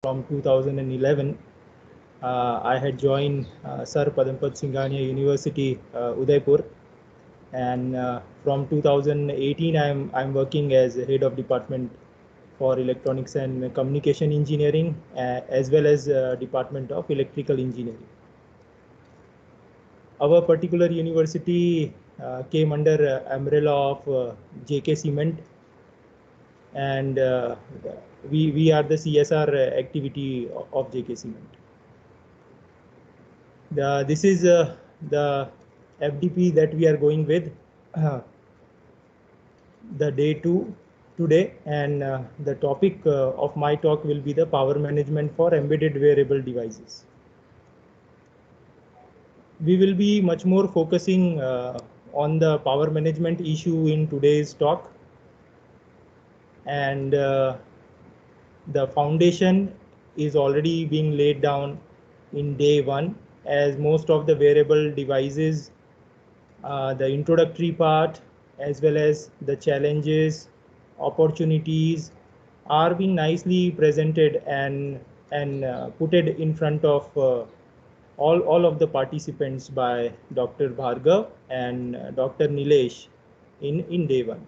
from 2011. I had joined Sir Padampat Singhania University, Udaipur, and from 2018 I'm working as head of department for electronics and communication engineering, as well as department of electrical engineering. Our particular university came under umbrella of JK Cement, and we are the CSR activity of JK Cement. This is the FDP that we are going with, the day 2 today, and the topic of my talk will be the power management for embedded wearable devices. We will be much more focusing on the power management issue in today's talk, and the foundation is already being laid down in day 1, as most of the wearable devices, the introductory part as well as the challenges, opportunities are being nicely presented and put it in front of all of the participants by Dr. Bhargav and Dr. Nilesh in day 1.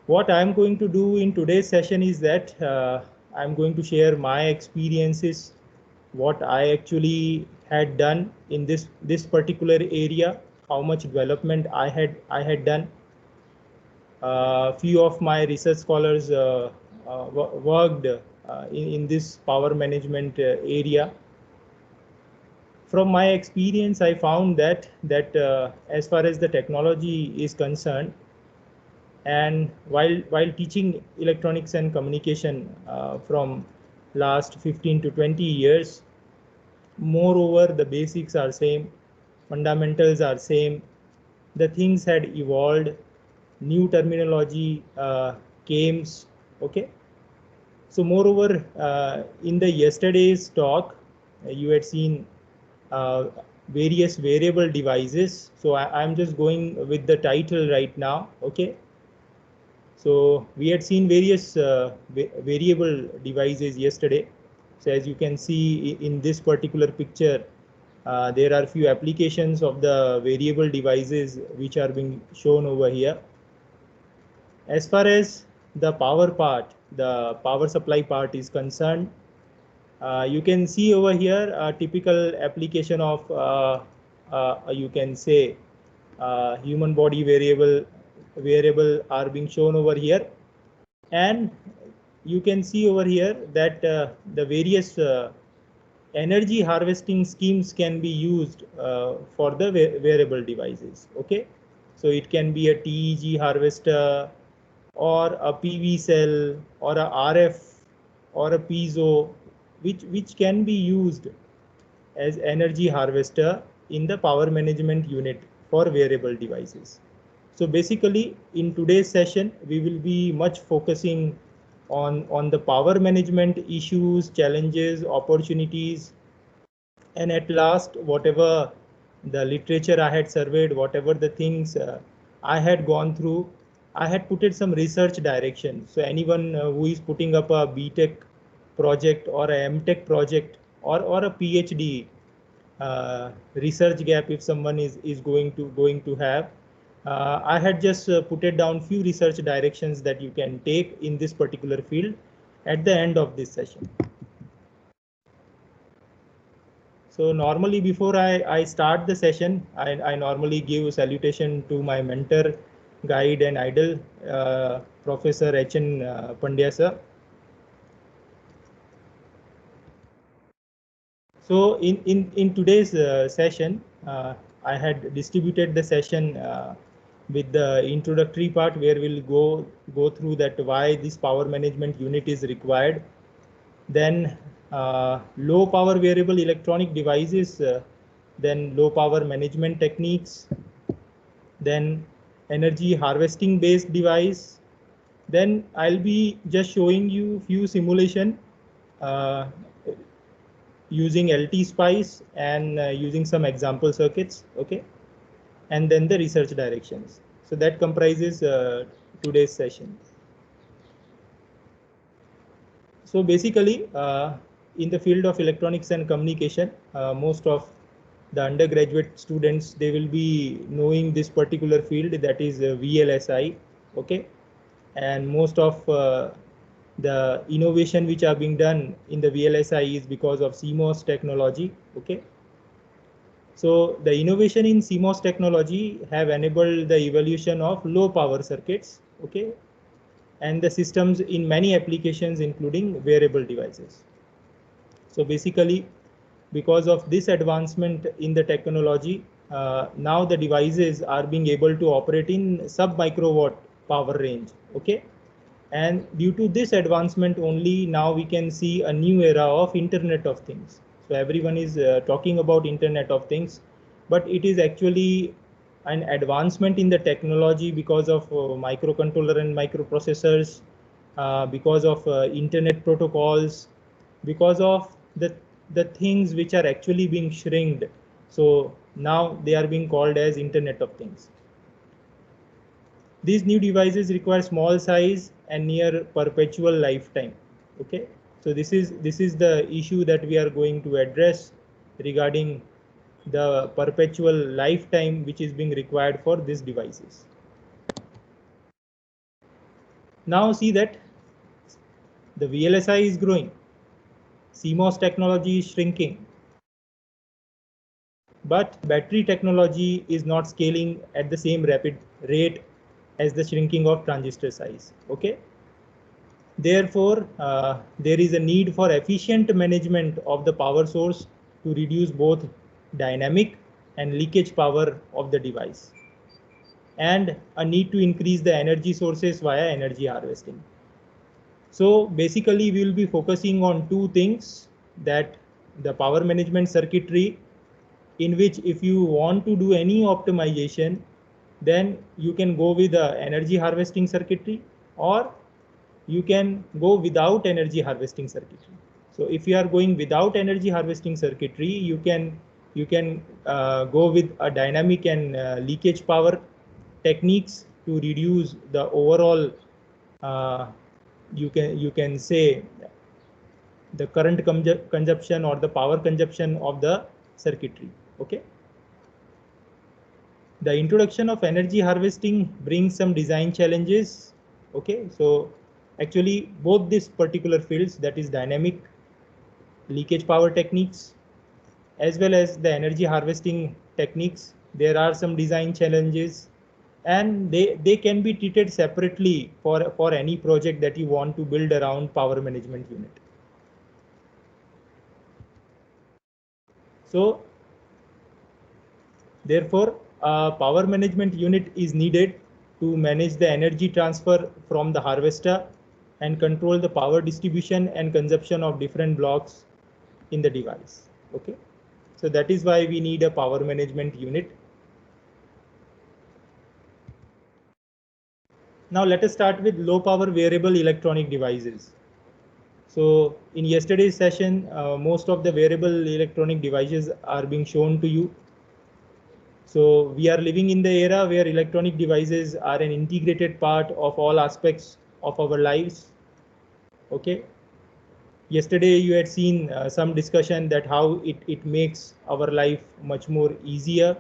What I'm going to do in today's session is that I'm going to share my experiences, what I actually had done in this particular area, how much development I had done. Few of my research scholars worked in this power management area. From my experience, I found that as far as the technology is concerned, and while teaching electronics and communication from last 15 to 20 years, moreover the basics are same, fundamentals are same, the things had evolved, new terminology came. Okay, so moreover in the yesterday's talk you had seen various wearable devices, so I'm just going with the title right now. Okay, so we had seen various variable devices yesterday. So as you can see in this particular picture, there are few applications of the variable devices which are being shown over here. As far as the power part, the power supply part is concerned, you can see over here a typical application of you can say human body wearable are being shown over here, and you can see over here that the various energy harvesting schemes can be used for the wearable devices. Okay, so it can be a TEG harvester or a PV cell or a RF or a piezo, which can be used as energy harvester in the power management unit for wearable devices. So basically in today's session we will be much focusing on the power management issues, challenges, opportunities, and at last whatever the literature I had surveyed, whatever the things I had gone through, I had put it some research direction. So anyone who is putting up a BTech project or a MTech project or a PhD research gap, if someone is going to have, I had just put it down few research directions that you can take in this particular field at the end of this session. So normally before I start the session, I normally give salutation to my mentor, guide and idol, Professor H.N. Pandya sir. So in today's session, I had distributed the session with the introductory part where we'll go through that why this power management unit is required. Then low power wearable electronic devices, then low power management techniques, then energy harvesting based device. Then I'll be just showing you few simulation using LT-Spice and using some example circuits. Okay, and then the research directions. So that comprises today's session. So basically, in the field of electronics and communication, most of the undergraduate students, they will be knowing this particular field, that is VLSI. Okay, and most of the innovation which are being done in the VLSI is because of CMOS technology. Okay, so the innovation in CMOS technology have enabled the evolution of low power circuits. Okay, and the systems in many applications, including wearable devices. So basically, because of this advancement in the technology, now the devices are being able to operate in sub microwatt power range. Okay, and due to this advancement only, now we can see a new era of Internet of Things. So everyone is talking about Internet of Things, but it is actually an advancement in the technology because of microcontroller and microprocessors, because of internet protocols, because of the things which are actually being shrinked. So now they are being called as Internet of Things. These new devices require small size and near perpetual lifetime. Okay, so this is the issue that we are going to address regarding the perpetual lifetime which is being required for these devices. Now see that the VLSI is growing, CMOS technology is shrinking, but battery technology is not scaling at the same rapid rate as the shrinking of transistor size. Okay, therefore there is a need for efficient management of the power source to reduce both dynamic and leakage power of the device, and a need to increase the energy sources via energy harvesting. So basically we will be focusing on two things, that the power management circuitry, in which if you want to do any optimization, then you can go with the energy harvesting circuitry, or you can go without energy harvesting circuitry. So if you are going without energy harvesting circuitry, you can go with a dynamic and leakage power techniques to reduce the overall you can say the current consumption or the power consumption of the circuitry. Okay, the introduction of energy harvesting brings some design challenges. Okay, so actually both these particular fields, that is dynamic leakage power techniques as well as the energy harvesting techniques, there are some design challenges, and they can be treated separately for any project that you want to build around power management unit. So therefore a power management unit is needed to manage the energy transfer from the harvester and control the power distribution and consumption of different blocks in the device. Okay, so that is why we need a power management unit. Now let us start with low power wearable electronic devices. So in yesterday's session, most of the wearable electronic devices are being shown to you. So we are living in the era where electronic devices are an integrated part of all aspects of our lives. Okay. Yesterday you had seen some discussion that how it makes our life much more easier.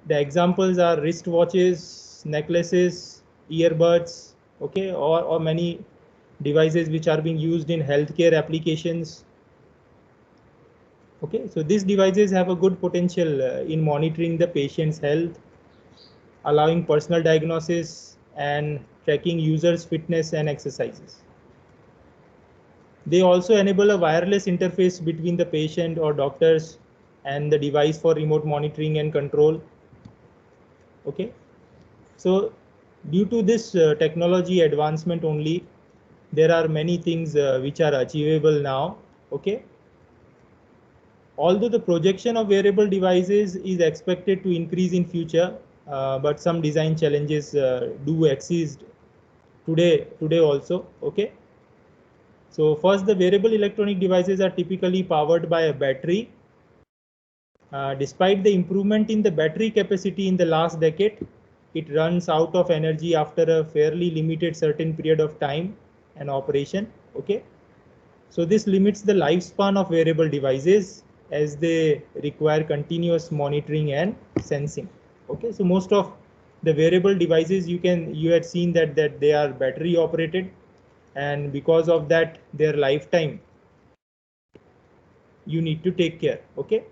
The examples are wristwatches, necklaces, earbuds, okay, or many devices which are being used in healthcare applications. Okay, so these devices have a good potential in monitoring the patient's health, allowing personal diagnosis and tracking users' fitness and exercises. They also enable a wireless interface between the patient or doctors and the device for remote monitoring and control. Okay, so due to this technology advancement only, there are many things which are achievable now. Okay, although the projection of wearable devices is expected to increase in future, but some design challenges do exist today also. Okay, so first, the wearable electronic devices are typically powered by a battery. Despite the improvement in the battery capacity in the last decade, it runs out of energy after a fairly limited certain period of time and operation. Okay, so this limits the lifespan of wearable devices as they require continuous monitoring and sensing. Okay, so most of the wearable devices you had seen that they are battery operated, and because of that their lifetime you need to take care. Okay,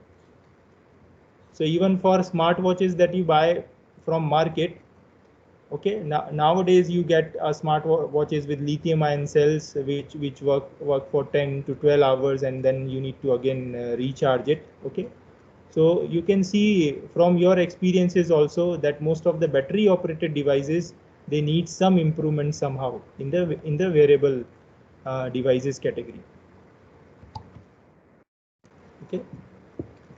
so even for smartwatches that you buy from market, okay, nowadays you get smart watches with lithium ion cells which work for 10 to 12 hours, and then you need to again recharge it. Okay, so you can see from your experiences also that most of the battery operated devices, they need some improvement somehow in the wearable devices category. Okay,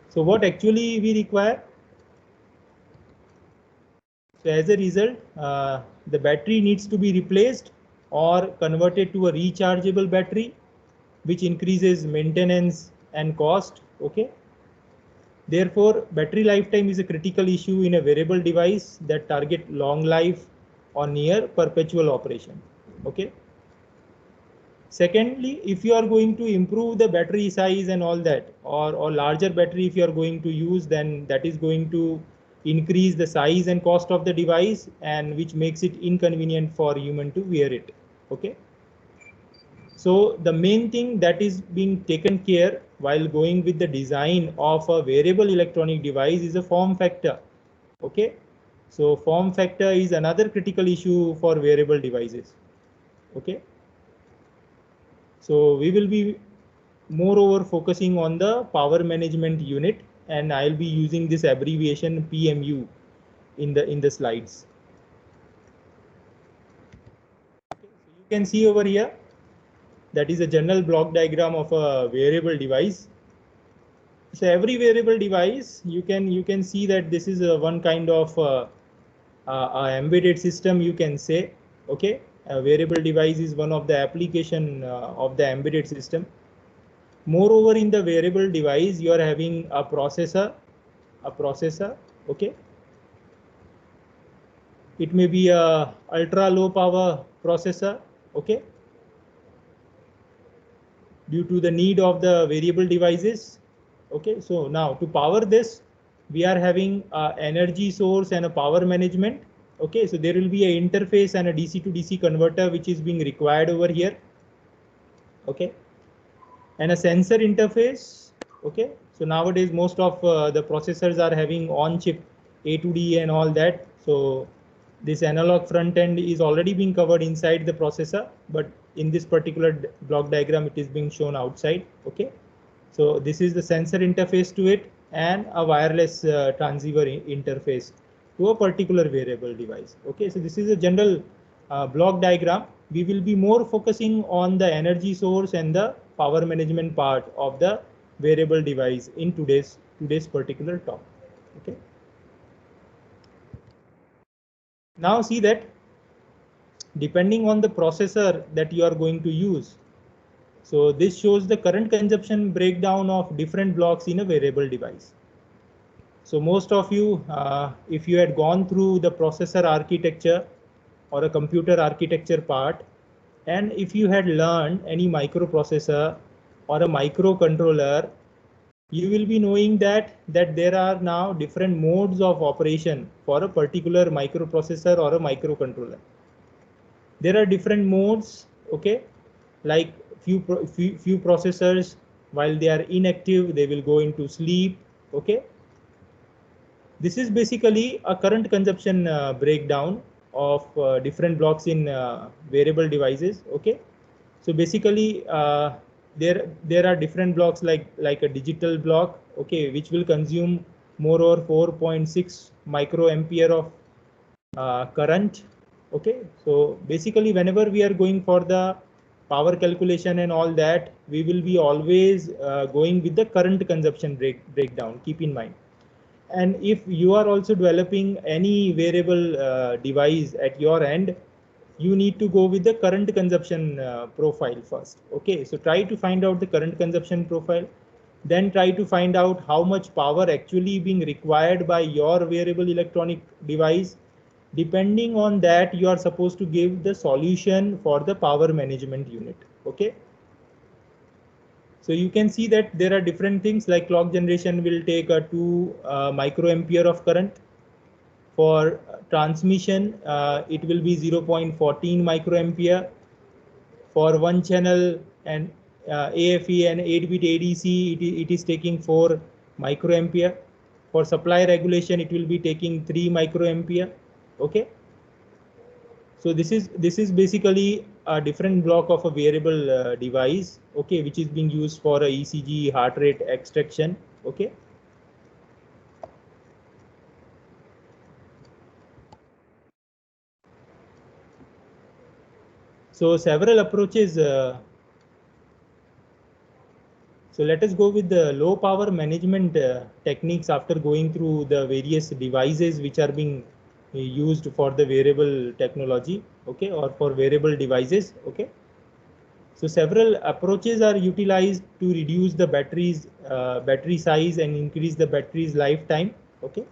so what actually we require? So as a result, the battery needs to be replaced or converted to a rechargeable battery, which increases maintenance and cost. Okay. Therefore, battery lifetime is a critical issue in a wearable device that target long life or near perpetual operation. Okay. Secondly, if you are going to improve the battery size and all that, or larger battery if you are going to use, then that is going to increase the size and cost of the device, and which makes it inconvenient for human to wear it. Okay. So the main thing that is being taken care while going with the design of a wearable electronic device is a form factor. Okay. So form factor is another critical issue for wearable devices. Okay. So we will be moreover focusing on the power management unit, and I'll be using this abbreviation PMU in the slides. Okay, so you can see over here that is a general block diagram of a wearable device. So every wearable device, you can see that this is one kind of embedded system, you can say. Okay, a wearable device is one of the application of the embedded system. Moreover, in the wearable device, you are having a processor. Okay, it may be a ultra low power processor. Okay, due to the need of the variable devices. Okay, so now to power this, we are having a energy source and a power management. Okay, so there will be an interface and a DC to DC converter which is being required over here. Okay, and a sensor interface. Okay, so nowadays most of the processors are having on chip A2D and all that. So this analog front end is already being covered inside the processor, but in this particular block diagram it is being shown outside. Okay, so this is the sensor interface to it, and a wireless transceiver interface to a particular wearable device. Okay, so this is a general block diagram. We will be more focusing on the energy source and the power management part of the wearable device in today's particular talk. Okay. Now see that depending on the processor that you are going to use. So this shows the current consumption breakdown of different blocks in a wearable device. So most of you, if you had gone through the processor architecture or a computer architecture part, and if you had learned any microprocessor or a microcontroller, you will be knowing that there are now different modes of operation for a particular microprocessor or a microcontroller. There are different modes. Okay, like few processors, while they are inactive, they will go into sleep. Okay, this is basically a current consumption breakdown of different blocks in wearable devices. Okay, so basically there are different blocks like a digital block, okay, which will consume more or 4.6 microampere of current. Okay, so basically whenever we are going for the power calculation and all that, we will be always going with the current consumption breakdown, keep in mind. And if you are also developing any wearable device at your end, you need to go with the current consumption profile first. Okay, so try to find out the current consumption profile, then try to find out how much power actually being required by your wearable electronic device. Depending on that, you are supposed to give the solution for the power management unit. Okay. So you can see that there are different things, like clock generation will take a 2 microampere of current. For transmission, it will be 0.14 microampere. For one channel and AFE and 8-bit ADC, it is taking 4 microampere. For supply regulation, it will be taking 3 microampere. Okay. So this is basically a different block of a wearable device, okay, which is being used for a ECG heart rate extraction. Okay. So several approaches. So let us go with the low power management techniques after going through the various devices which are being used for the wearable technology, okay, or for wearable devices. Okay. So several approaches are utilized to reduce the battery size and increase the battery's lifetime. Okay.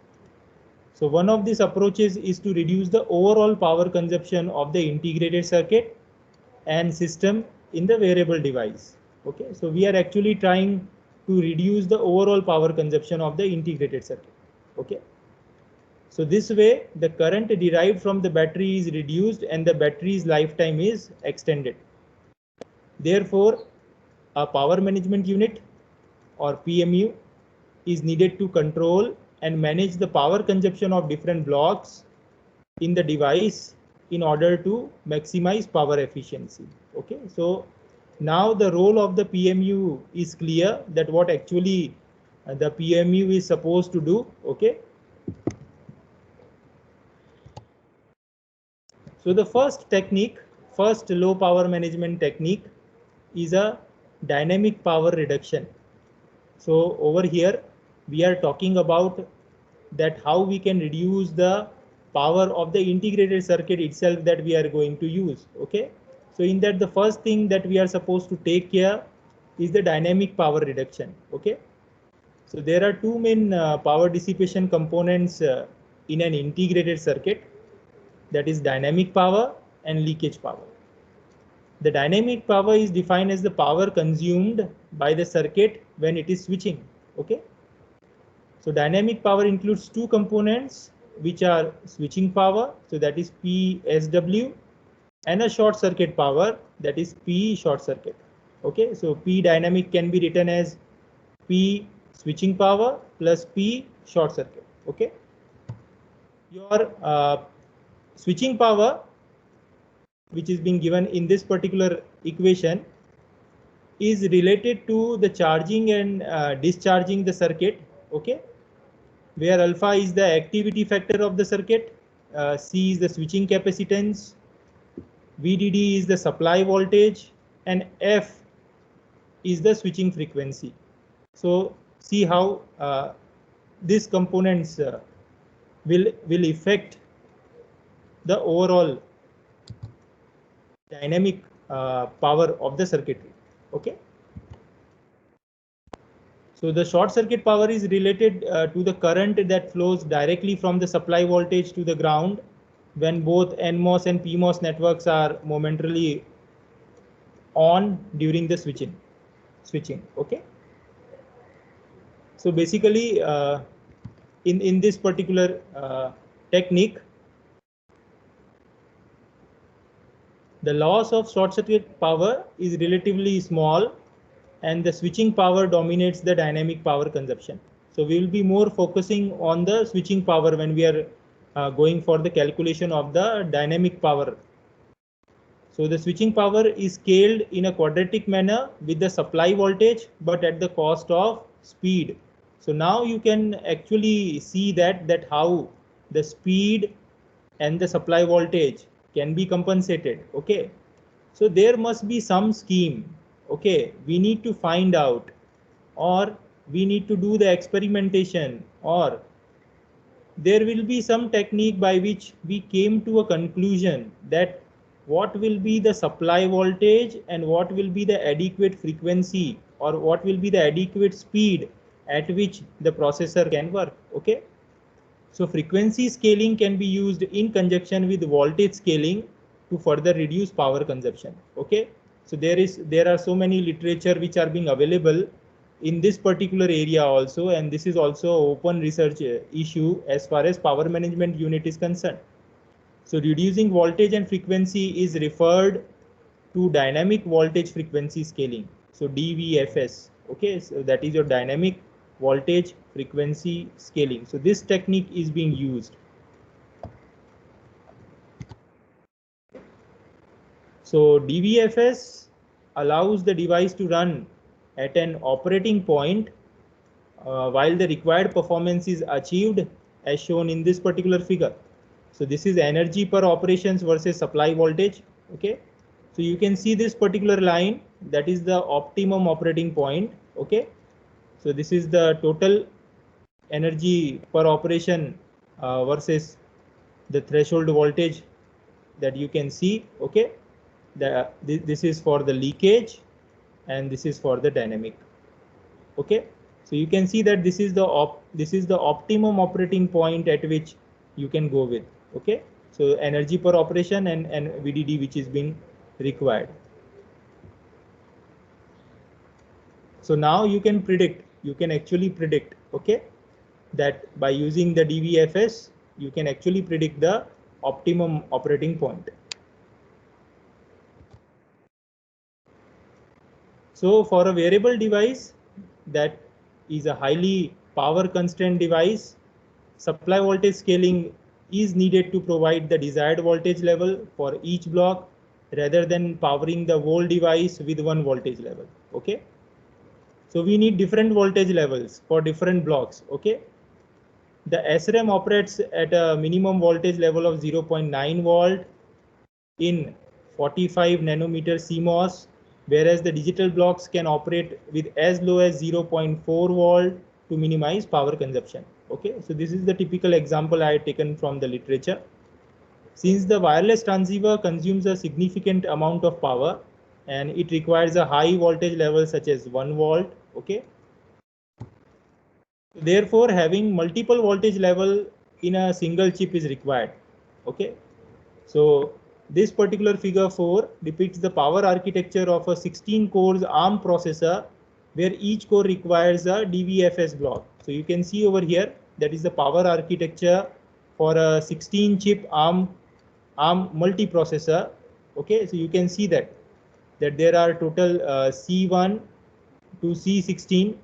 So one of these approaches is to reduce the overall power consumption of the integrated circuit and system in the wearable device. Okay. So we are actually trying to reduce the overall power consumption of the integrated circuit. Okay. So this way the current derived from the battery is reduced and the battery's lifetime is extended. Therefore, a power management unit or PMU is needed to control and manage the power consumption of different blocks in the device in order to maximize power efficiency. Okay, so now the role of the PMU is clear, that what actually the PMU is supposed to do. Okay, so the first low power management technique is a dynamic power reduction. So over here we are talking about that how we can reduce the power of the integrated circuit itself that we are going to use. Okay, so in that the first thing that we are supposed to take care is the dynamic power reduction. Okay, so there are two main power dissipation components in an integrated circuit, that is dynamic power and leakage power. The dynamic power is defined as the power consumed by the circuit when it is switching. Okay. So dynamic power includes two components, which are switching power, so that is PSW, and a short circuit power, that is P short circuit. Okay. So P dynamic can be written as P switching power plus P short circuit. Okay. Your switching power, which is being given in this particular equation, is related to the charging and discharging the circuit. Okay, where alpha is the activity factor of the circuit, C is the switching capacitance, VDD is the supply voltage, and F is the switching frequency. So see how these components will affect the overall dynamic power of the circuitry. Okay. So the short circuit power is related to the current that flows directly from the supply voltage to the ground when both NMOS and PMOS networks are momentarily on during the switching. Okay. So basically in this particular technique, the loss of short circuit power is relatively small and the switching power dominates the dynamic power consumption. So we will be more focusing on the switching power when we are going for the calculation of the dynamic power. So the switching power is scaled in a quadratic manner with the supply voltage, but at the cost of speed. So now you can actually see that how the speed and the supply voltage can be compensated. Okay, so there must be some scheme. Okay, we need to find out, or we need to do the experimentation, or there will be some technique by which we came to a conclusion that what will be the supply voltage and what will be the adequate frequency, or what will be the adequate speed at which the processor can work. Okay, So frequency scaling can be used in conjunction with voltage scaling to further reduce power consumption. Okay, so there are so many literature which are being available in this particular area also, and this is also open research issue as far as power management unit is concerned. So reducing voltage and frequency is referred to dynamic voltage frequency scaling. So DVFS. Okay, so that is your dynamic voltage frequency scaling. So this technique is being used. So DVFS allows the device to run at an operating point while the required performance is achieved as shown in this particular figure. So this is energy per operations versus supply voltage. Okay, so you can see this particular line, that is the optimum operating point. Okay, so this is the total energy per operation versus the threshold voltage that you can see. Okay, this is for the leakage and this is for the dynamic. Okay, so you can see that this is the optimum operating point at which you can go with. Okay, so energy per operation and VDD which is being required. So now you can actually predict, okay, that by using the DVFS you can actually predict the optimum operating point. So for a wearable device that is a highly power constrained device, supply voltage scaling is needed to provide the desired voltage level for each block rather than powering the whole device with one voltage level. Okay, so we need different voltage levels for different blocks. Okay, the SRAM operates at a minimum voltage level of 0.9 volt in 45 nanometer CMOS, whereas the digital blocks can operate with as low as 0.4 volt to minimize power consumption. Okay, so this is the typical example I had taken from the literature. Since the wireless transceiver consumes a significant amount of power and it requires a high voltage level such as 1 volt. Okay, therefore having multiple voltage level in a single chip is required. Okay, so this particular figure 4 depicts the power architecture of a 16 cores ARM processor where each core requires a DVFS block. So you can see over here that is the power architecture for a 16 chip ARM multiprocessor. Okay, so you can see that there are total C1 to C16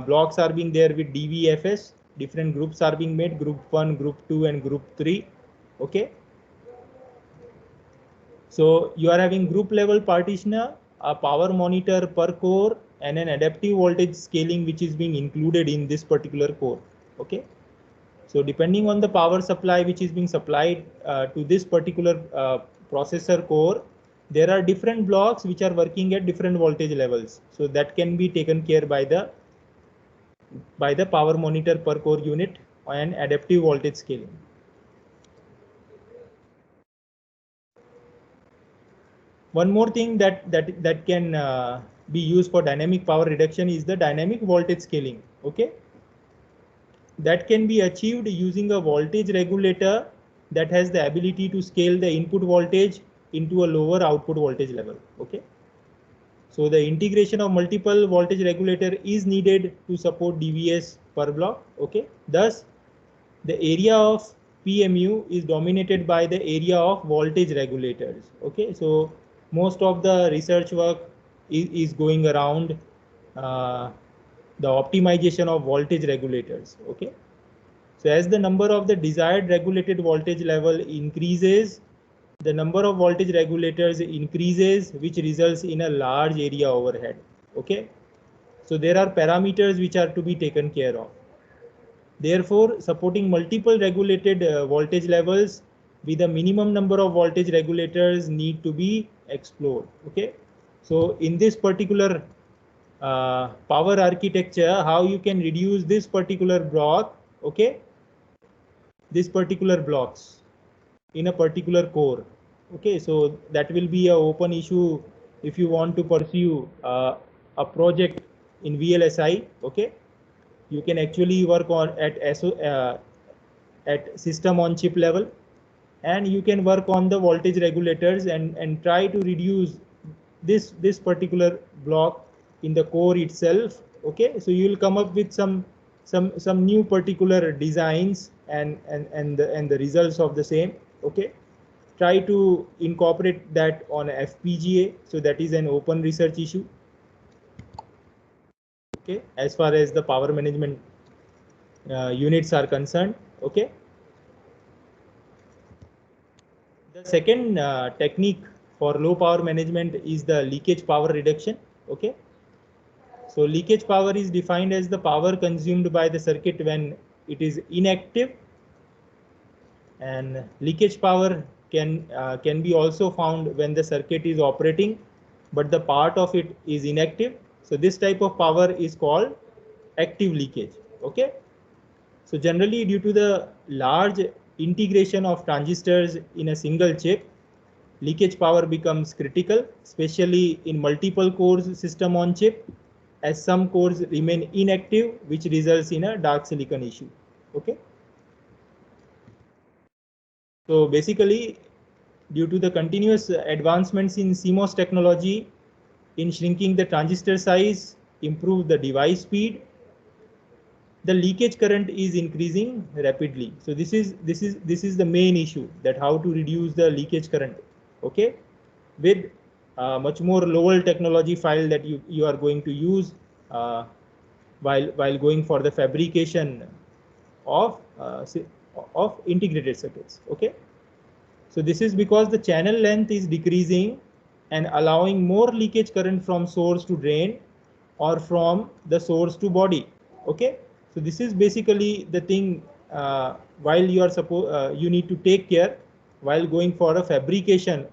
blocks are being there with DVFS. Different groups are being made, group 1, group 2 and group 3. Okay, so you are having group level partitioner, a power monitor per core and an adaptive voltage scaling which is being included in this particular core. Okay, so depending on the power supply which is being supplied to this particular processor core, there are different blocks which are working at different voltage levels. So that can be taken care by the power monitor per core unit and adaptive voltage scaling. One more thing that can be used for dynamic power reduction is the dynamic voltage scaling. Okay, that can be achieved using a voltage regulator that has the ability to scale the input voltage into a lower output voltage level. Okay, so the integration of multiple voltage regulator is needed to support DVS per block. Okay, thus the area of PMU is dominated by the area of voltage regulators. Okay, so most of the research work is going around the optimization of voltage regulators. Okay, so as the number of the desired regulated voltage level increases, the number of voltage regulators increases, which results in a large area overhead. Okay, so there are parameters which are to be taken care of. Therefore, supporting multiple regulated voltage levels with a minimum number of voltage regulators need to be explored. Okay, so in this particular power architecture, how you can reduce this particular block, okay, this particular blocks in a particular core. Okay, so that will be a open issue if you want to pursue a project in VLSI. Okay, you can actually work on at system on chip level, and you can work on the voltage regulators and try to reduce this particular block in the core itself. Okay, so you will come up with some new particular designs and the results of the same. Okay, try to incorporate that on FPGA, so that is an open research issue. Okay, as far as the power management units are concerned. Okay, the second technique for low power management is the leakage power reduction. Okay, so leakage power is defined as the power consumed by the circuit when it is inactive, and leakage power can be also found when the circuit is operating but the part of it is inactive. So this type of power is called active leakage. Okay, so generally due to the large integration of transistors in a single chip, leakage power becomes critical, especially in multiple cores system on chip, as some cores remain inactive, which results in a dark silicon issue. Okay, so basically, due to the continuous advancements in CMOS technology in shrinking the transistor size, improve the device speed, the leakage current is increasing rapidly. So this is the main issue, that how to reduce the leakage current. Okay, with much more lower technology file that you are going to use while going for the fabrication of integrated circuits. Okay, so this is because the channel length is decreasing and allowing more leakage current from source to drain or from the source to body. Okay, so this is basically the thing while you are you need to take care while going for a fabrication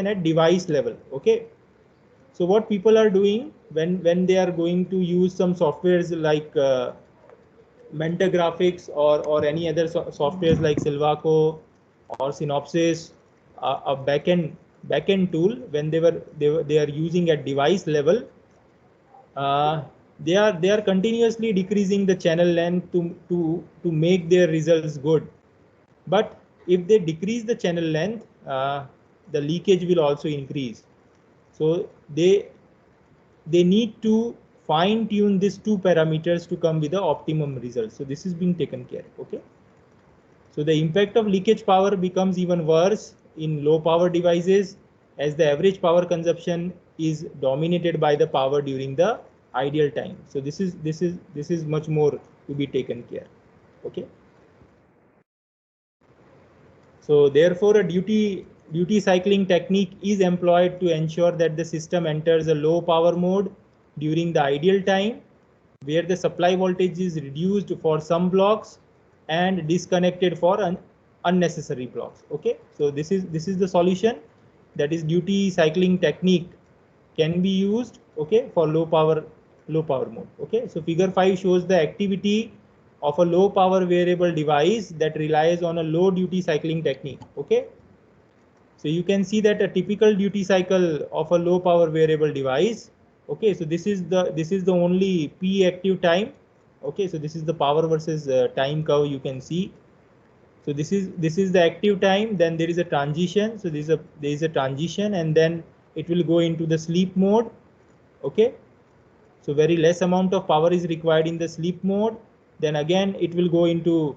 at device level. Okay, so what people are doing when they are going to use some softwares like Mentor Graphics or any other softwares like Silvaco or Synopsys, a backend tool, when they are using at device level, they are continuously decreasing the channel length to make their results good. But if they decrease the channel length, the leakage will also increase. So they need to fine tune these two parameters to come with the optimum result. So this is being taken care of. Okay, so the impact of leakage power becomes even worse in low power devices, as the average power consumption is dominated by the power during the ideal time. So this is much more to be taken care. Okay, so therefore a duty cycling technique is employed to ensure that the system enters a low power mode during the ideal time, where the supply voltage is reduced for some blocks and disconnected for unnecessary blocks. Okay, so this is the solution, that is duty cycling technique can be used, okay, for low power mode. Okay, so figure 5 shows the activity of a low power variable device that relies on a low duty cycling technique. Okay, so you can see that a typical duty cycle of a low power variable device. Okay, so this is the only P active time. Okay, so this is the power versus time curve you can see. So this is the active time, then there is a transition. So there is a transition, and then it will go into the sleep mode. Okay, so very less amount of power is required in the sleep mode. Then again it will go into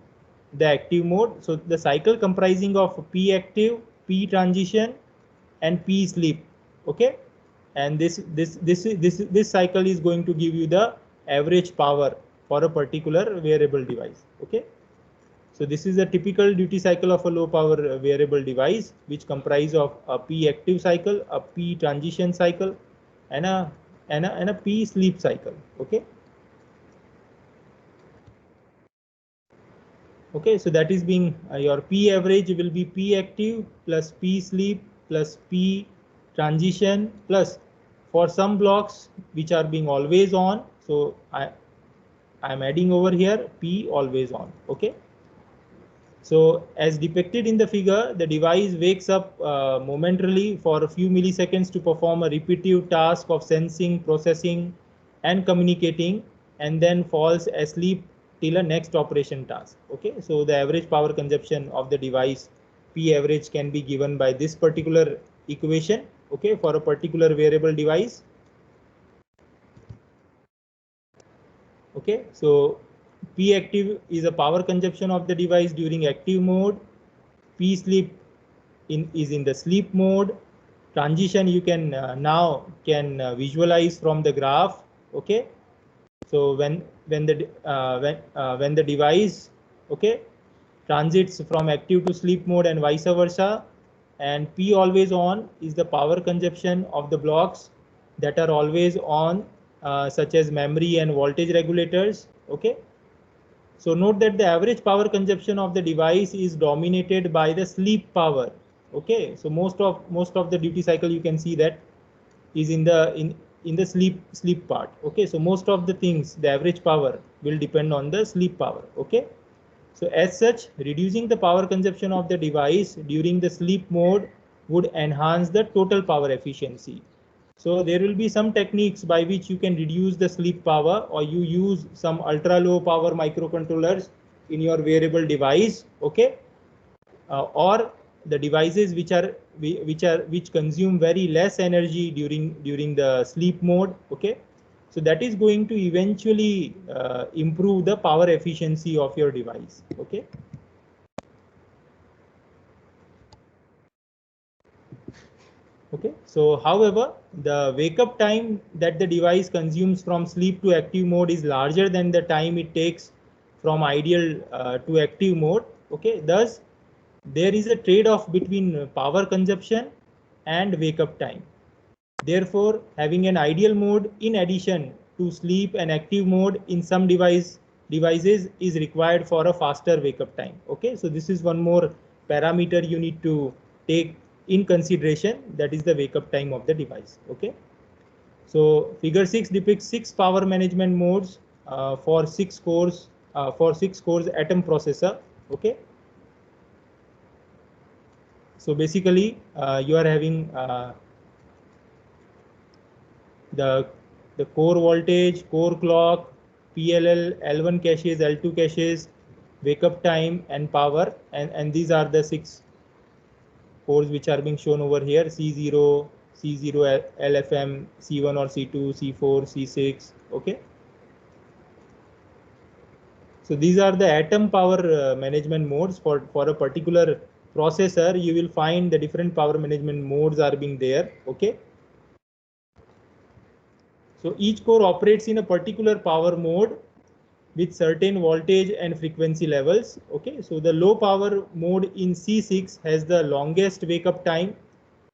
the active mode. So the cycle comprising of P active, P transition, and P sleep. Okay, and this cycle is going to give you the average power for a particular variable device. Okay, so this is a typical duty cycle of a low power variable device, which comprise of a P active cycle, a P transition cycle, and a P sleep cycle. Okay, okay, so that is being your P average will be P active plus P sleep plus P transition plus, for some blocks which are being always on, so I am adding over here P always on. Okay, so as depicted in the figure, the device wakes up momentarily for a few milliseconds to perform a repetitive task of sensing, processing, and communicating, and then falls asleep till a next operation task. Okay, so the average power consumption of the device, P average, can be given by this particular equation, okay, for a particular variable device. Okay, so P active is a power consumption of the device during active mode. P sleep is in the sleep mode. Transition you can now visualize from the graph. Okay, so when the device, okay, transits from active to sleep mode and vice versa, and P always on is the power consumption of the blocks that are always on, such as memory and voltage regulators. Okay, so note that the average power consumption of the device is dominated by the sleep power. Okay, so most of the duty cycle, you can see that is in the sleep part. Okay, so most of the things, the average power will depend on the sleep power. Okay, so as such, reducing the power consumption of the device during the sleep mode would enhance the total power efficiency. So there will be some techniques by which you can reduce the sleep power, or you use some ultra low power microcontrollers in your wearable device. Okay, or the devices which consume very less energy during the sleep mode. Okay, so that is going to eventually improve the power efficiency of your device. Okay, okay, so however, the wake up time that the device consumes from sleep to active mode is larger than the time it takes from ideal to active mode. Okay, thus there is a trade-off between power consumption and wake up time. Therefore, having an ideal mode in addition to sleep and active mode in some devices is required for a faster wake up time. Okay, so this is one more parameter you need to take in consideration, that is the wake up time of the device. Okay, so figure 6 depicts 6 power management modes for 6 cores Atom processor. Okay, so basically you are having the core voltage, core clock, PLL, L1 caches, L2 caches, wake up time, and power, and these are the 6 cores which are being shown over here: C0, C0 LFM, C1 or C2, C4, C6. Okay, so these are the atom power management modes for a particular processor. You will find the different power management modes are being there. Okay, so each core operates in a particular power mode with certain voltage and frequency levels. Okay, so the low power mode in C6 has the longest wake up time,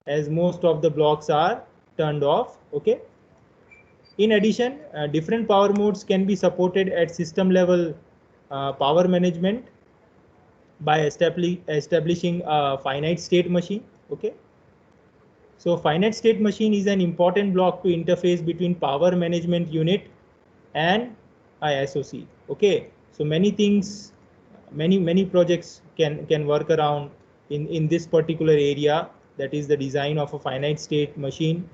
as most of the blocks are turned off. Okay, in addition, different power modes can be supported at system level power management by establishing a finite state machine. Okay, so finite state machine is an important block to interface between power management unit and a SOC. Okay, so many things, many projects can work around in this particular area, that is the design of a finite state machine,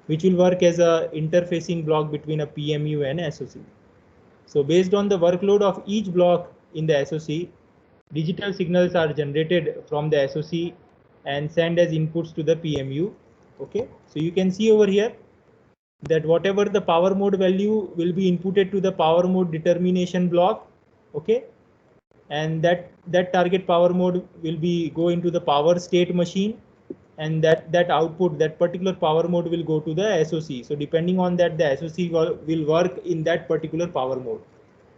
which will work as a interfacing block between a PMU and SOC. So based on the workload of each block in the SOC, digital signals are generated from the SOC and sent as inputs to the PMU. Okay, so you can see over here that whatever the power mode value will be inputted to the power mode determination block. Okay, and that target power mode will be go into the power state machine, and that output, that particular power mode, will go to the SOC. So depending on that, the SOC will work in that particular power mode.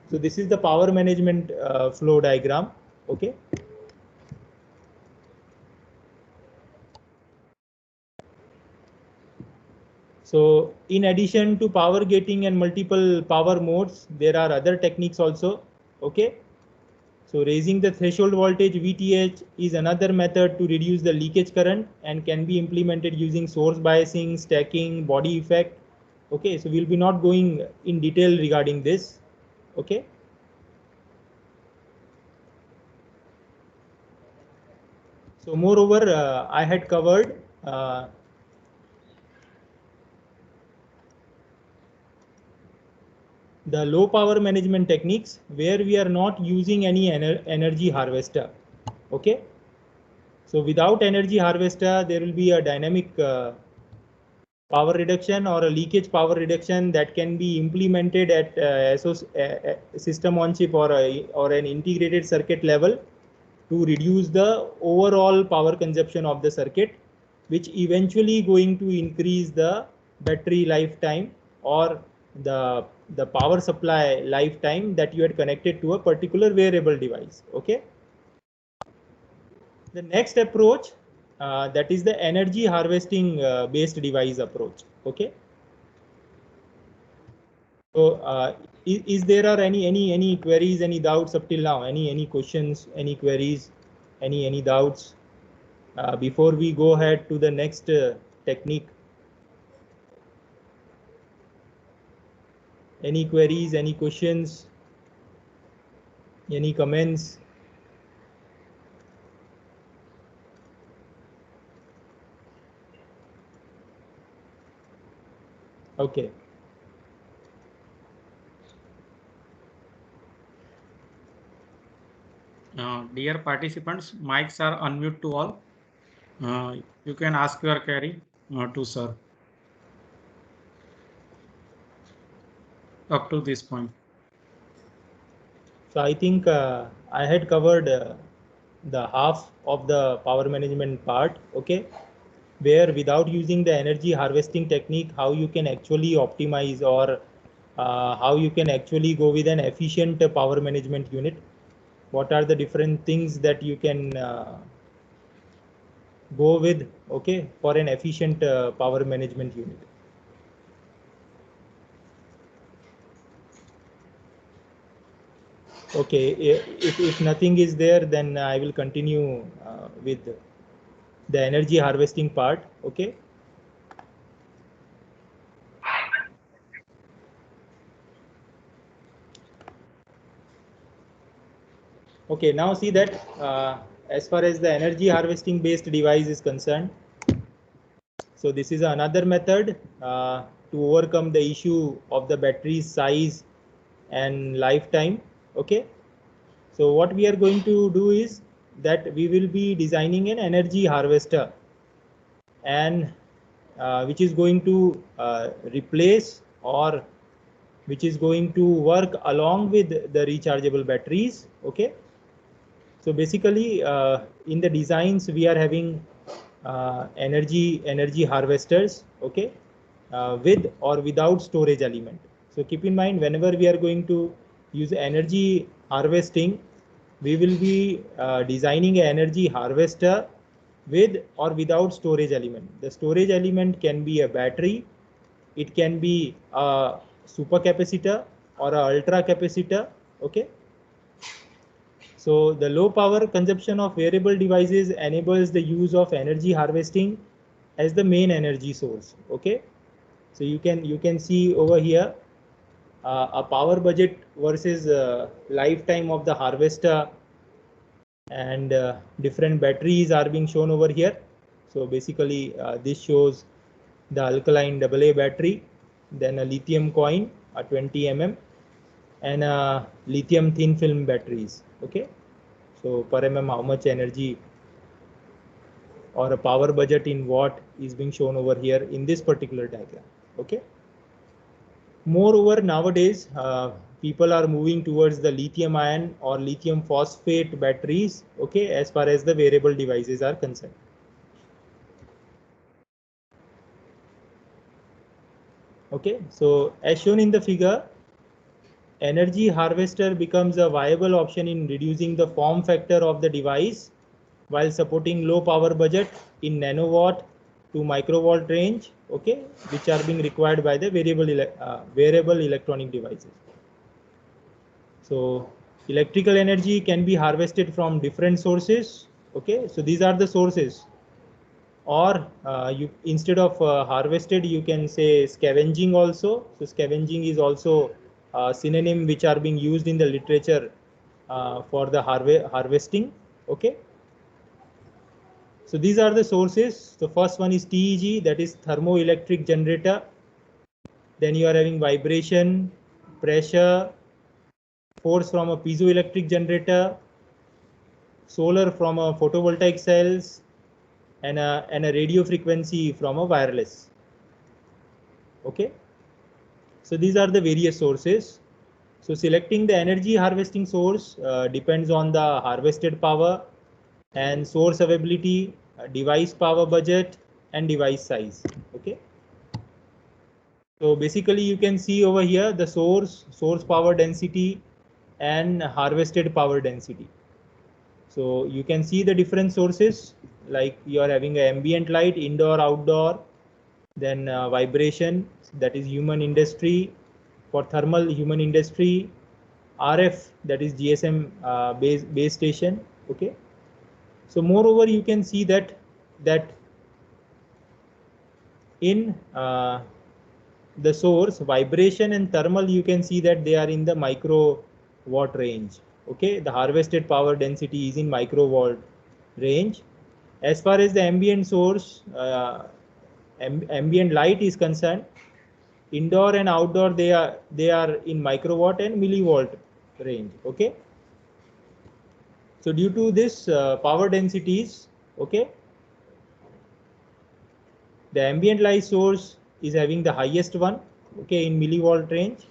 So this is the power management flow diagram. Okay, so in addition to power gating and multiple power modes, there are other techniques also. Okay, so raising the threshold voltage, VTH, is another method to reduce the leakage current and can be implemented using source biasing, stacking, body effect. Okay, so we'll be not going in detail regarding this. Okay, so moreover, I had covered the low power management techniques where we are not using any energy harvester. Okay. So without energy harvester, there will be a dynamic power reduction or a leakage power reduction that can be implemented at system on chip or an integrated circuit level to reduce the overall power consumption of the circuit, which eventually going to increase the battery lifetime or the power supply lifetime that you had connected to a particular wearable device. Okay. The next approach, that is the energy harvesting based device approach. Okay. So is there are any queries, any doubts up till now? Any questions, any queries, any doubts before we go ahead to the next technique? Any queries, any questions, any comments? Okay. Dear participants, mics are unmute to all. You can ask your query to sir. Up to this point. So I think I had covered the half of the power management part. Okay. Where without using the energy harvesting technique, how you can actually optimize or how you can actually go with an efficient power management unit. What are the different things that you can go with, okay, for an efficient power management unit. Okay, if nothing is there, then I will continue with the energy harvesting part. Okay. Okay, now see that as far as the energy harvesting based device is concerned, so this is another method to overcome the issue of the battery size and lifetime. Okay. So what we are going to do is that we will be designing an energy harvester, and which is going to replace or which is going to work along with the rechargeable batteries. Okay. So basically in the designs we are having energy harvesters. Okay. With or without storage element. So keep in mind, whenever we are going to use energy harvesting, we will be designing an energy harvester with or without storage element. The storage element can be a battery, it can be a supercapacitor or a ultra capacitor. Okay. So the low power consumption of wearable devices enables the use of energy harvesting as the main energy source. Okay. So you can see over here a power budget versus lifetime of the harvester, and different batteries are being shown over here. So basically this shows the alkaline AA battery, then a lithium coin, a 20 mm, and a lithium thin film batteries. Okay. So per mm how much energy or a power budget in watt is being shown over here in this particular diagram. Okay. Moreover, nowadays people are moving towards the lithium ion or lithium phosphate batteries. Okay, as far as the wearable devices are concerned. Okay, so as shown in the figure, energy harvester becomes a viable option in reducing the form factor of the device while supporting low power budget in nanowatt to microwatt range. Okay, which are being required by the wearable electronic devices. So electrical energy can be harvested from different sources. Okay, so these are the sources. Or you instead of harvested, you can say scavenging also. So scavenging is also a synonym which are being used in the literature for the harvesting. Okay. So these are the sources. The first one is TEG, that is thermoelectric generator. Then you are having vibration, pressure, force from a piezoelectric generator, solar from a photovoltaic cells, and a radio frequency from a wireless. Okay, so these are the various sources. So selecting the energy harvesting source depends on the harvested power and source availability, device power budget, and device size. Okay, so basically you can see over here the source power density and harvested power density. So you can see the different sources, like you are having an ambient light, indoor, outdoor, then vibration, that is human industry, for thermal human industry, RF, that is GSM base station. Okay, so moreover you can see that in the source, vibration and thermal, you can see that they are in the microwatt range. Okay, the harvested power density is in microwatt range. As far as the ambient source, ambient light is concerned, indoor and outdoor, they are in microwatt and milliwatt range. Okay, so due to this power densities, okay, the ambient light source is having the highest one, okay, in milliwatt range.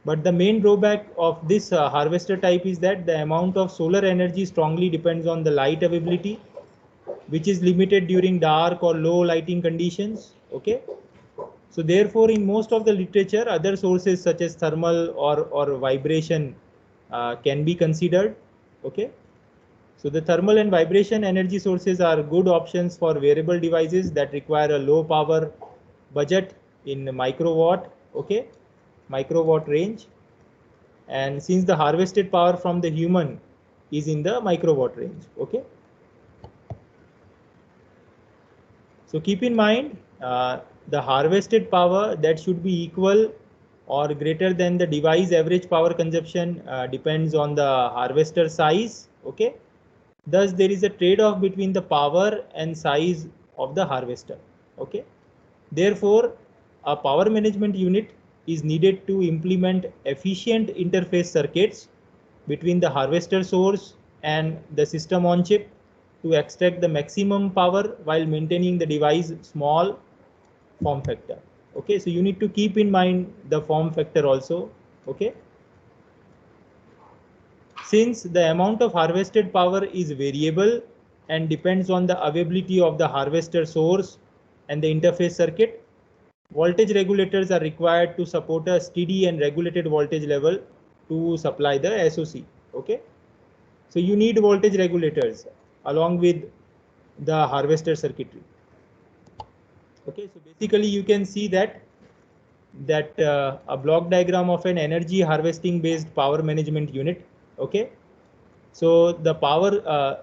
But the main drawback of this harvester type is that the amount of solar energy strongly depends on the light availability, which is limited during dark or low lighting conditions. Okay, so therefore in most of the literature, other sources such as thermal or vibration can be considered. Okay, so the thermal and vibration energy sources are good options for wearable devices that require a low power budget in microwatt. Okay, microwatt range. And since the harvested power from the human is in the microwatt range. Okay, so keep in mind the harvested power that should be equal or greater than the device average power consumption depends on the harvester size. Okay, thus there is a trade-off between the power and size of the harvester. Okay, therefore a power management unit is needed to implement efficient interface circuits between the harvester source and the system on chip to extract the maximum power while maintaining the device small form factor. Okay, so you need to keep in mind the form factor also. Okay, since the amount of harvested power is variable and depends on the availability of the harvester source and the interface circuit, voltage regulators are required to support a steady and regulated voltage level to supply the SOC. Okay, so you need voltage regulators along with the harvester circuitry. Okay, so basically you can see that a block diagram of an energy harvesting based power management unit. Okay, so the power,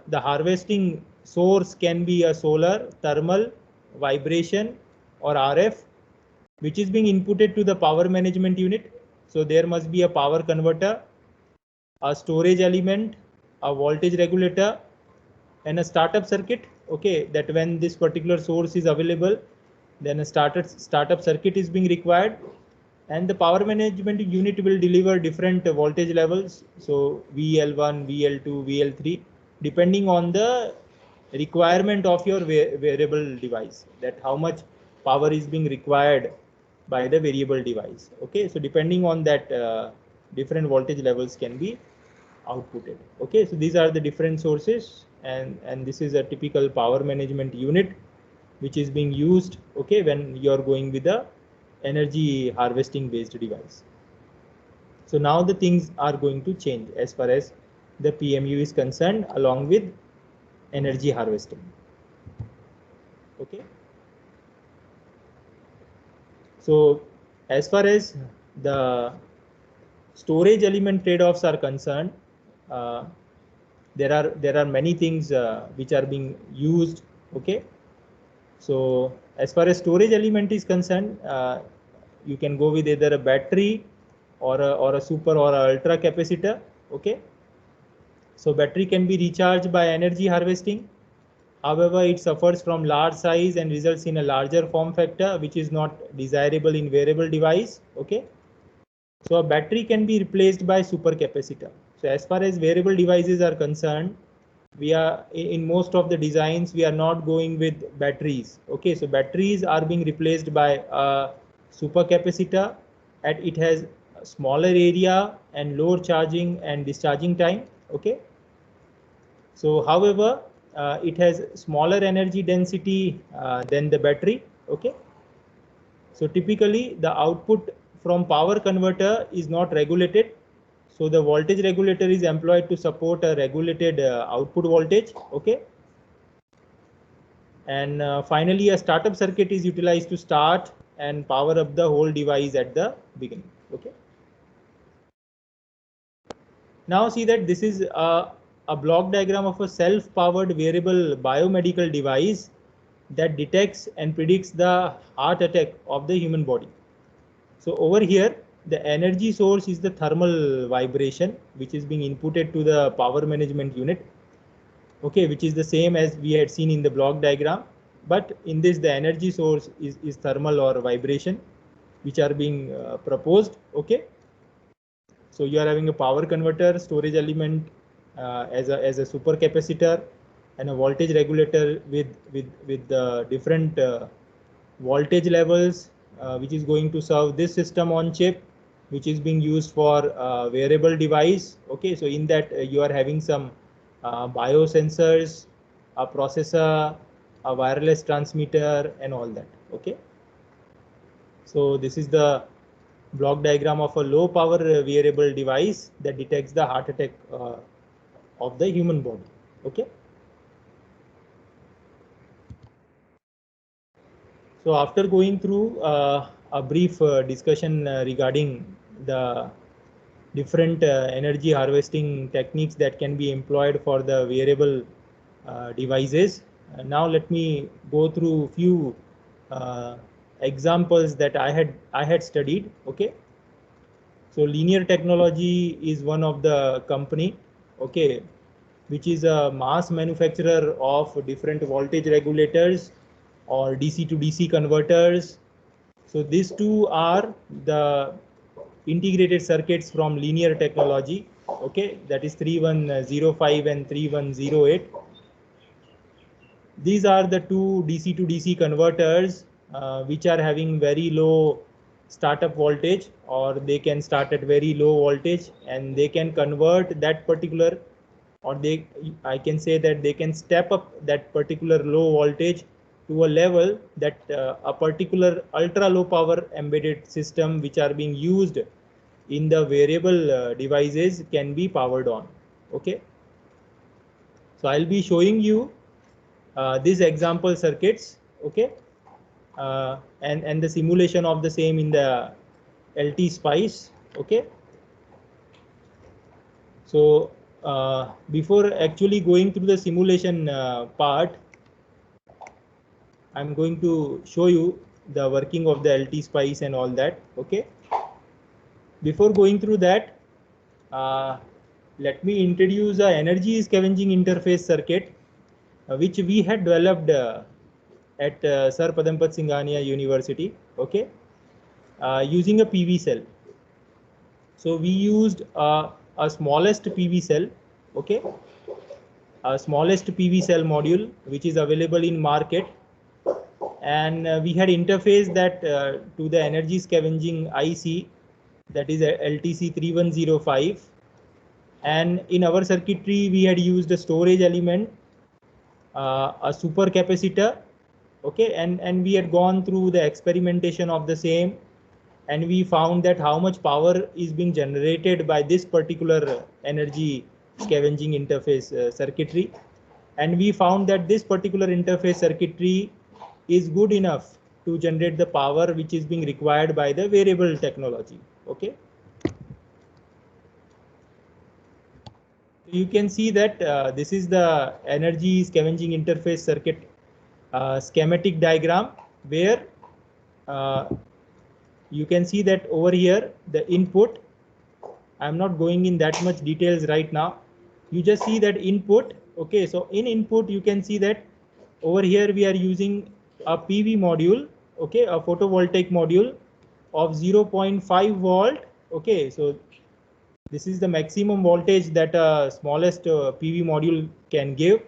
the harvesting source can be a solar, thermal, vibration, or RF, which is being inputted to the power management unit. So there must be a power converter, a storage element, a voltage regulator, and a startup circuit. Okay, that when this particular source is available, then a startup circuit is being required, and the power management unit will deliver different voltage levels. So VL1, VL2, VL3, depending on the requirement of your variable device, that how much power is being required by the variable device. Okay, so depending on that, different voltage levels can be outputted. Okay, so these are the different sources, and this is a typical power management unit which is being used, okay, when you're going with the energy harvesting based device. So now the things are going to change as far as the PMU is concerned, along with energy harvesting. Okay, so as far as the storage element trade-offs are concerned, there are many things which are being used. Okay, so as far as storage element is concerned, you can go with either a battery or a super or a ultra capacitor. Okay, so battery can be recharged by energy harvesting. However, it suffers from large size and results in a larger form factor, which is not desirable in wearable device. Okay, So a battery can be replaced by supercapacitor. So as far as wearable devices are concerned, we are in most of the designs, we are not going with batteries. Okay, so batteries are being replaced by a supercapacitor, and it has a smaller area and lower charging and discharging time. Okay, so however, it has smaller energy density than the battery. Okay, so typically the output from power converter is not regulated. So the voltage regulator is employed to support a regulated output voltage. Okay. And finally, a startup circuit is utilized to start and power up the whole device at the beginning. Okay. Now see that this is a block diagram of a self-powered wearable biomedical device that detects and predicts the heart attack of the human body. So over here, the energy source is the thermal vibration, which is being inputted to the power management unit. Okay, which is the same as we had seen in the block diagram. But in this, the energy source is thermal or vibration, which are being proposed. Okay. So you are having a power converter, storage element as a super capacitor, and a voltage regulator with different voltage levels, which is going to serve this system on chip, which is being used for wearable device. Okay, so in that you are having some biosensors, a processor, a wireless transmitter, and all that. Okay, so this is the block diagram of a low power wearable device that detects the heart attack of the human body. Okay. So after going through a brief discussion regarding the different energy harvesting techniques that can be employed for the wearable devices, now let me go through few examples that I had studied. Okay. So Linear Technology is one of the company, okay, which is a mass manufacturer of different voltage regulators or DC to DC converters. So these two are the integrated circuits from Linear Technology, okay, that is 3105 and 3108. These are the two DC to DC converters which are having very low startup voltage, or they can start at very low voltage, and they can convert that particular, or I can say that they can step up that particular low voltage to a level that a particular ultra low power embedded system which are being used in the wearable devices can be powered on. Okay, so I'll be showing you these example circuits. Okay, and the simulation of the same in the LT Spice. Okay, so before actually going through the simulation part, I'm going to show you the working of the LT Spice and all that. Okay, before going through that, let me introduce a energy scavenging interface circuit which we had developed at Sir Padampat Singhania University. Okay, using a PV cell. So we used a smallest PV cell. Okay, a smallest PV cell module which is available in market, and we had interfaced that to the energy scavenging IC, that is a LTC 3105, and in our circuitry we had used a storage element, a super capacitor. Okay, and we had gone through the experimentation of the same, and we found that how much power is being generated by this particular energy scavenging interface circuitry, and we found that this particular interface circuitry is good enough to generate the power which is being required by the wearable technology. Okay, you can see that this is the energy scavenging interface circuit schematic diagram, where you can see that over here the input, I'm not going in that much details right now, you just see that input. Okay, so in input you can see that over here we are using a PV module, okay, a photovoltaic module of 0.5 volt, Okay, so this is the maximum voltage that a smallest PV module can give,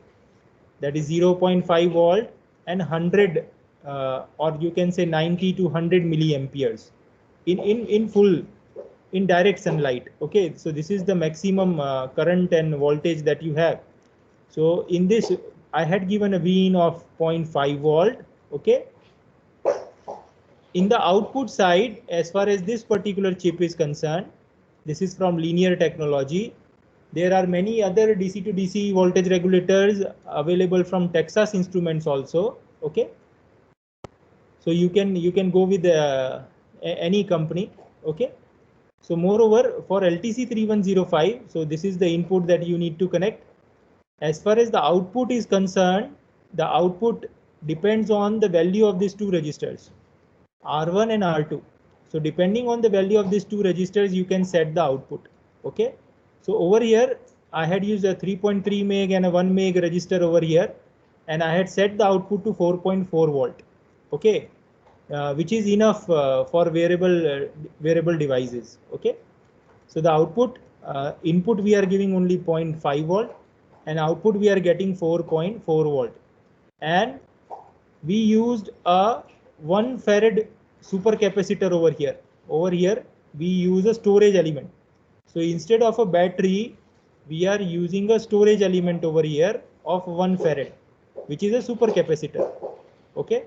that is 0.5 volt and 100 or you can say 90 to 100 milliamperes in full, in direct sunlight. Okay, so this is the maximum current and voltage that you have. So in this I had given a Vin of 0.5 volt. Okay, in the output side, as far as this particular chip is concerned, this is from Linear Technology. There are many other DC to DC voltage regulators available from Texas Instruments also. Okay, so you can go with any company. Okay, so moreover for LTC 3105, so this is the input that you need to connect. As far as the output is concerned, the output depends on the value of these two registers, R1 and R2. So depending on the value of these two registers, you can set the output. Okay, so over here I had used a 3.3 meg and a 1 meg register over here, and I had set the output to 4.4 volt. Okay, which is enough for variable devices. Okay, so the output input we are giving only 0.5 volt, and output we are getting 4.4 volt, and we used a 1 farad supercapacitor over here. Over here we use a storage element. So instead of a battery, we are using a storage element over here of 1 farad, which is a supercapacitor. Okay.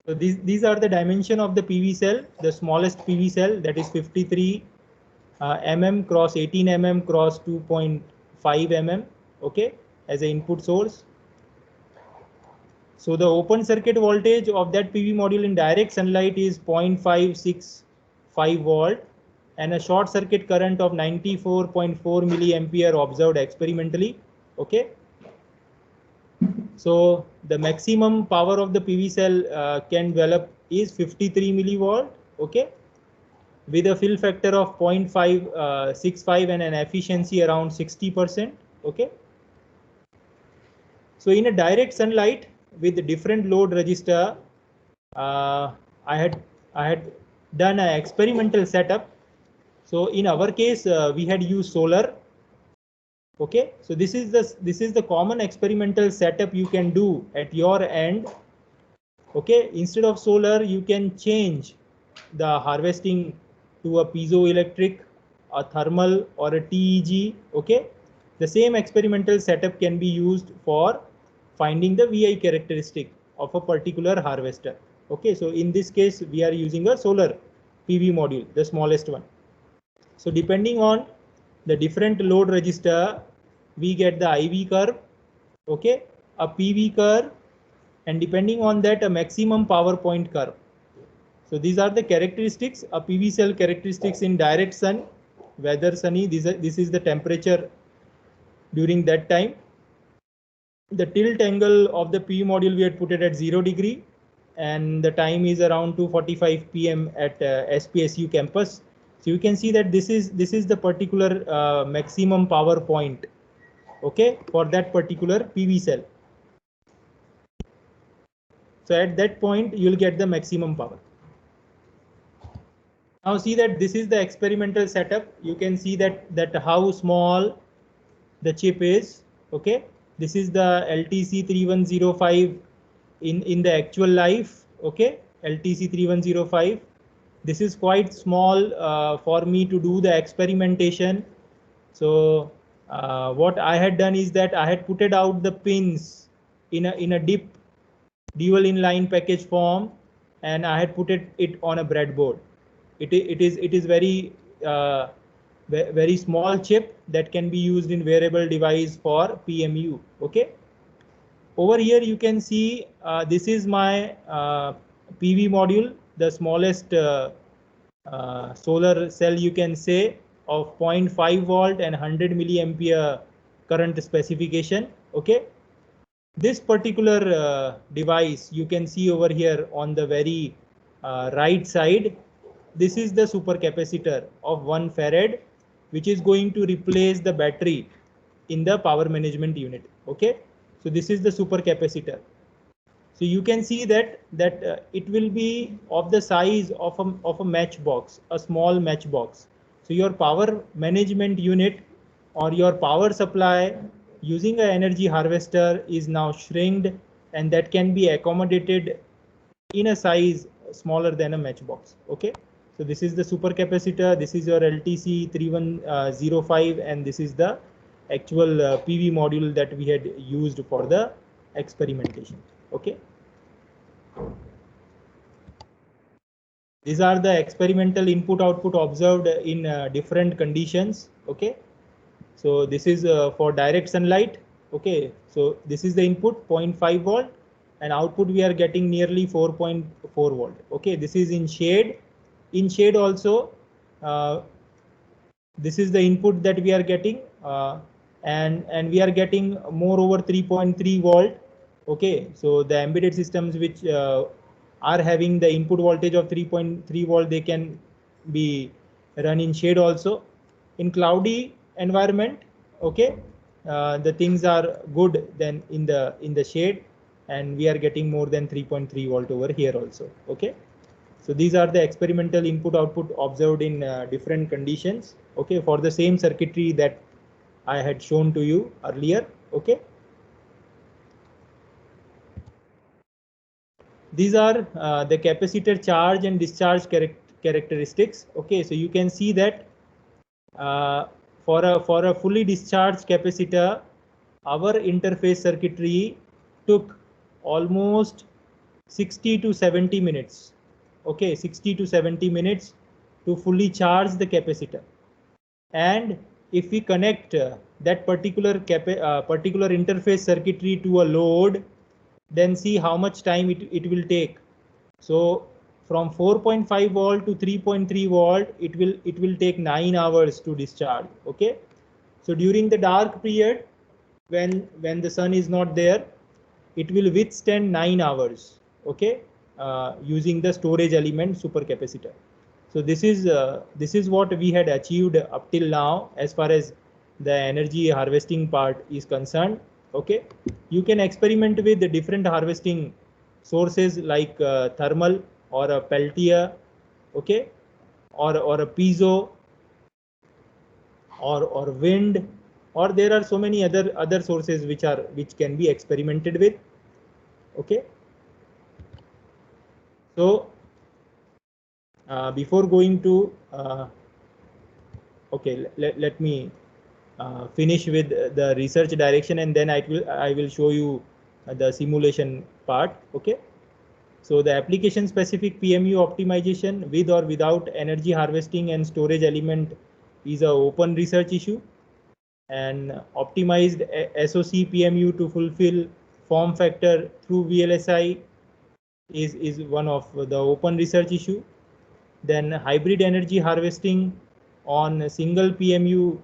So these are the dimension of the PV cell. The smallest PV cell, that is 53 mm cross 18 mm cross 2.5 mm. Okay, as an input source. So the open circuit voltage of that PV module in direct sunlight is 0.565 volt, and a short circuit current of 94.4 milliampere observed experimentally. Okay. So the maximum power of the PV cell can develop is 53 millivolt. Okay, with a fill factor of 0.565 and an efficiency around 60%. Okay. So in a direct sunlight with different load register, I had done an experimental setup. So in our case, we had used solar. Okay, so this is the common experimental setup you can do at your end. Okay, instead of solar, you can change the harvesting to a piezoelectric, a thermal, or a TEG. Okay, the same experimental setup can be used for finding the VI characteristic of a particular harvester. Okay, so in this case, we are using a solar PV module, the smallest one. So depending on the different load register, we get the IV curve, okay, a PV curve, and depending on that, a maximum power point curve. So these are the characteristics, a PV cell characteristics in direct sun, weather sunny. This is the temperature during that time. The tilt angle of the PV module, we had put it at 0 degree, and the time is around 2:45 p.m. at SPSU campus. So you can see that this is the particular maximum power point, okay, for that particular PV cell. So at that point, you'll get the maximum power. Now see that this is the experimental setup. You can see that how small the chip is. Okay, this is the LTC 3105 in the actual life. Okay, LTC 3105. This is quite small for me to do the experimentation. So what I had done is that I had put it out the pins in a DIP, dual inline package form, and I had put it on a breadboard. It is very small chip that can be used in wearable device for PMU. Okay. Over here you can see this is my PV module, the smallest solar cell you can say, of 0.5 volt and 100 milliampere current specification. Okay. This particular device you can see over here on the very right side. This is the supercapacitor of 1 farad, which is going to replace the battery in the power management unit. Okay, so this is the supercapacitor. So you can see that it will be of the size of a matchbox, a small matchbox. So your power management unit or your power supply using an energy harvester is now shrinked, and that can be accommodated in a size smaller than a matchbox. Okay, so this is the supercapacitor, this is your LTC 3105, and this is the actual PV module that we had used for the experimentation. Okay, these are the experimental input output observed in different conditions. Okay, so this is for direct sunlight. Okay, so this is the input 0.5 volt, and output we are getting nearly 4.4 volt. Okay, this is in shade. In shade also, this is the input that we are getting, and we are getting more over 3.3 volt. Okay, so the embedded systems which are having the input voltage of 3.3 volt, they can be run in shade also. In cloudy environment, okay, the things are good than in the shade, and we are getting more than 3.3 volt over here also. Okay, so these are the experimental input output observed in different conditions. Okay, for the same circuitry that I had shown to you earlier. Okay, these are the capacitor charge and discharge characteristics. Okay, so you can see that for a fully discharged capacitor, our interface circuitry took almost 60 to 70 minutes. Okay, 60 to 70 minutes to fully charge the capacitor. And if we connect that particular interface circuitry to a load, then see how much time it will take. So from 4.5 volt to 3.3 volt, it will take 9 hours to discharge. Okay, so during the dark period, when the sun is not there, it will withstand 9 hours. Okay, using the storage element supercapacitor. So this is what we had achieved up till now as far as the energy harvesting part is concerned. Okay, you can experiment with the different harvesting sources like thermal or a Peltier. Okay, or a piezo, or wind, or there are so many other sources which can be experimented with. Okay, so before going to okay, let me finish with the research direction, and then I will show you the simulation part. Okay, so the application specific PMU optimization with or without energy harvesting and storage element is a open research issue, and optimized SOC PMU to fulfill form factor through VLSI is one of the open research issue. Then hybrid energy harvesting on a single PMU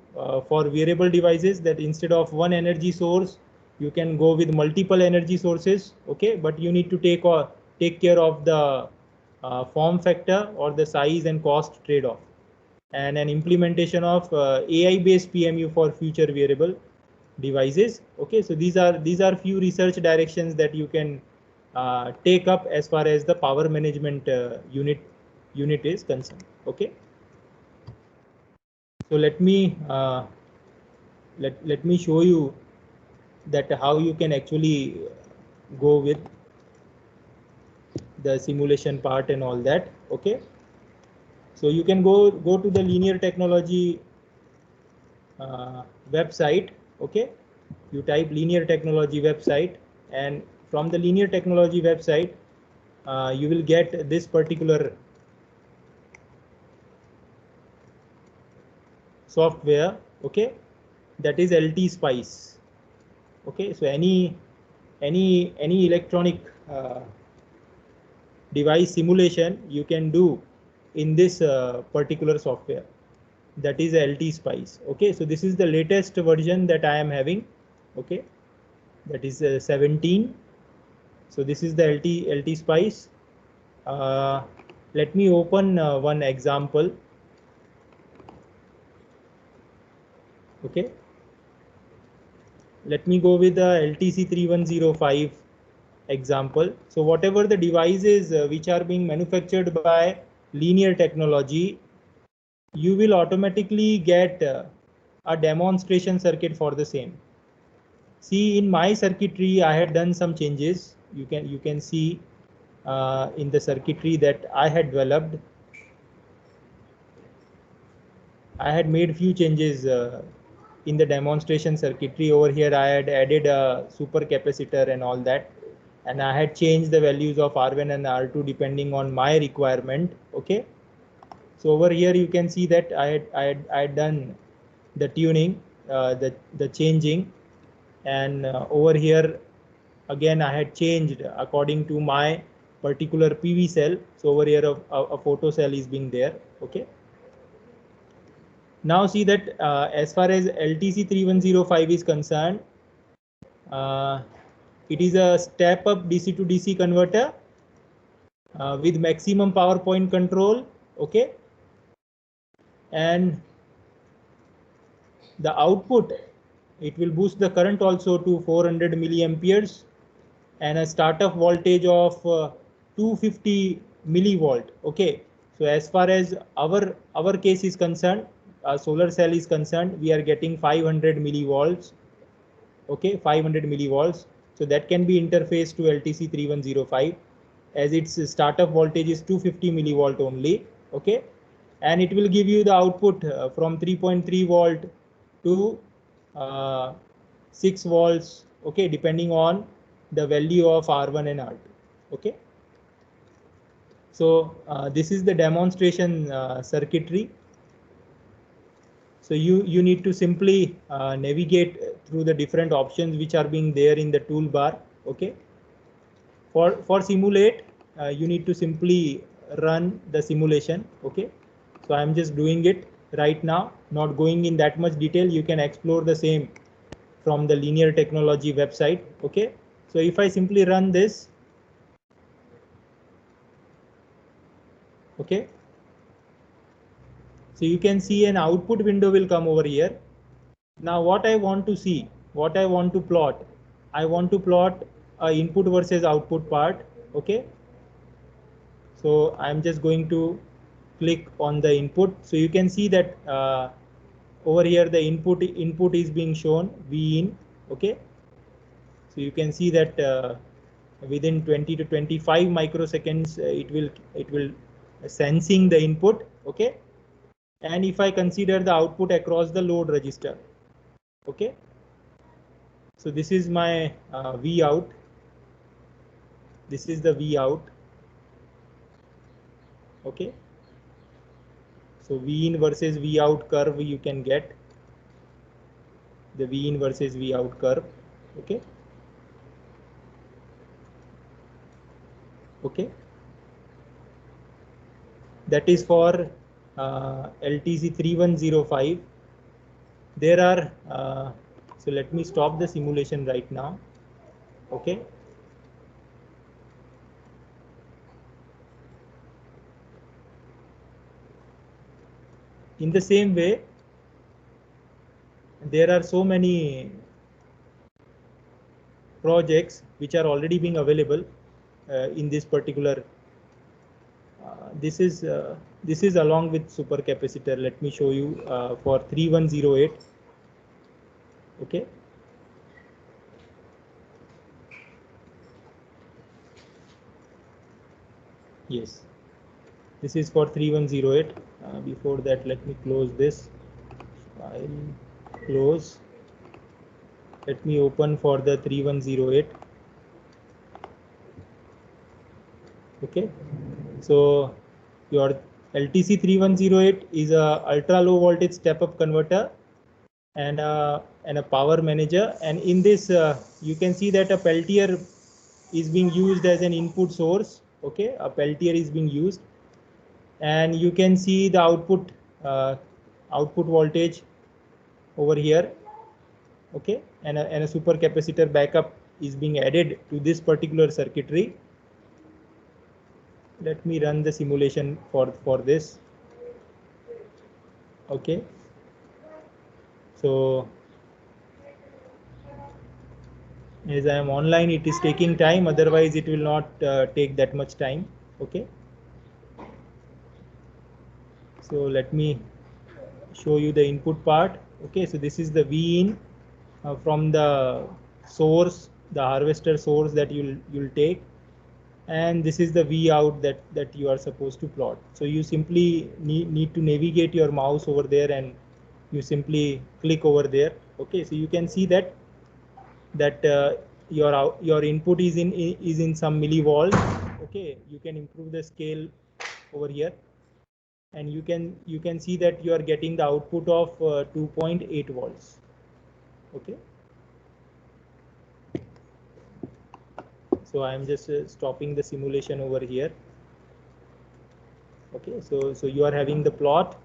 for wearable devices, that instead of one energy source, you can go with multiple energy sources. Okay, but you need to take care of the form factor or the size and cost trade-off. And an implementation of AI-based PMU for future wearable devices. Okay, so these are few research directions that you can take up as far as the power management unit is concerned. Okay, so let me show you that how you can actually go with the simulation part and all that. Okay, so you can go to the linear technology website. Okay, you type linear technology website, and from the linear technology website you will get this particular software. Okay, that is LT Spice. Okay, so any electronic device simulation you can do in this particular software, that is LT Spice. Okay, so this is the latest version that I am having. Okay, that is 17. So this is the LT Spice. Let me open one example. Okay, let me go with the LTC 3105 example. So whatever the devices which are being manufactured by linear technology, you will automatically get a demonstration circuit for the same. See, in my circuitry, I had done some changes. You can see in the circuitry that I had developed. I had made few changes in the demonstration circuitry. Over here, I had added a super capacitor and all that, and I had changed the values of R1 and R2 depending on my requirement. Okay, so over here you can see that I had done the tuning, the changing, and over here again I had changed according to my particular PV cell. So over here a photo cell is being there. Okay. Now see that as far as LTC3105 is concerned, it is a step up DC to DC converter with maximum power point control. Okay. And the output, it will boost the current also to 400 milliamperes and a startup voltage of 250 millivolt. Okay. So as far as our case is concerned, solar cell is concerned, we are getting 500 millivolts. Okay, 500 millivolts. So that can be interfaced to LTC3105 as its startup voltage is 250 millivolt only. Okay, and it will give you the output from 3.3 volt to 6 volts. Okay, depending on the value of R1 and R2. Okay. So this is the demonstration circuitry. So you need to simply navigate through the different options which are being there in the toolbar. Okay. For simulate, you need to simply run the simulation. Okay. So I'm just doing it right now, not going in that much detail. You can explore the same from the linear technology website. Okay. So if I simply run this, okay, so you can see an output window will come over here. Now what I want to see, what I want to plot, I want to plot a input versus output part. Okay, so I'm just going to click on the input. So you can see that over here the input is being shown V in. Okay, so you can see that within 20 to 25 microseconds it will sensing the input. Okay, and if I consider the output across the load register. Okay, so this is my V out. This is the V out. Okay, so V in versus V out curve you can get the V in versus V out curve. Okay. Okay, that is for LTC3105. There are so let me stop the simulation right now. Okay, in the same way there are so many projects which are already being available in this particular this is along with super capacitor. Let me show you for 3108. Okay, yes, this is for 3108. Before that, let me close this. I'll close. Let me open for the 3108. Okay, so your LTC3108 is a ultra low voltage step up converter and a power manager, and in this you can see that a Peltier is being used as an input source. Okay, a Peltier is being used, and you can see the output voltage over here. Okay, and a super capacitor backup is being added to this particular circuitry. Let me run the simulation for this. Okay, so As I am online, it is taking time, otherwise it will not take that much time. Okay. So let me show you the input part. Okay, so this is the V in from the source, the harvester source that you'll take, and this is the V out that you are supposed to plot. So you simply need to navigate your mouse over there, and you simply click over there. Okay, so you can see that your input is in some millivolts. Okay, you can improve the scale over here, and you can see that you are getting the output of 2.8 volts. Okay, so I am just stopping the simulation over here. Okay, so you are having the plot.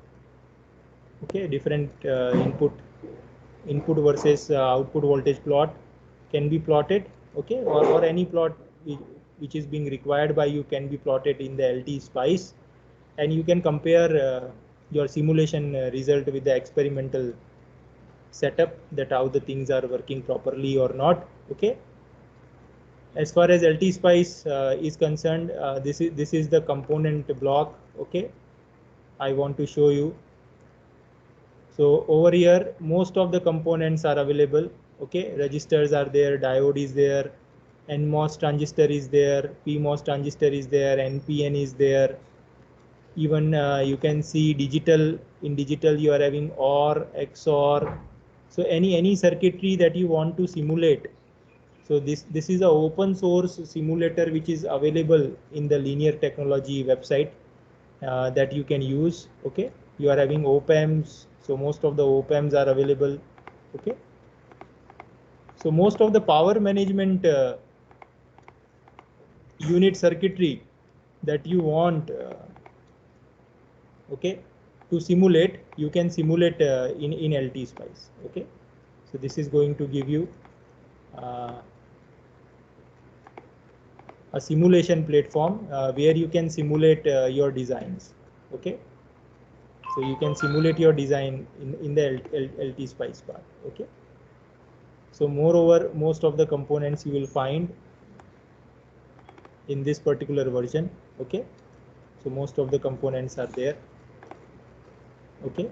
Okay, different input versus output voltage plot can be plotted. Okay, or any plot which is being required by you can be plotted in the LT Spice, and you can compare your simulation result with the experimental setup, that how the things are working properly or not. Okay, as far as LT Spice is concerned, this is the component block. Okay, I want to show you. So over here, most of the components are available. Okay, registers are there, diode is there, NMOS transistor is there, PMOS transistor is there, NPN is there. Even you can see digital. In digital, you are having OR, XOR. So any circuitry that you want to simulate. So this is an open source simulator which is available in the Linear Technology website that you can use. Okay, you are having op-amps, so most of the op-amps are available. Okay, so most of the power management unit circuitry that you want okay to simulate, you can simulate in LT Spice. Okay, so this is going to give you a simulation platform where you can simulate your designs. Okay, so you can simulate your design in the LT Spice part. Okay, so moreover, most of the components you will find in this particular version. Okay, so most of the components are there. Okay,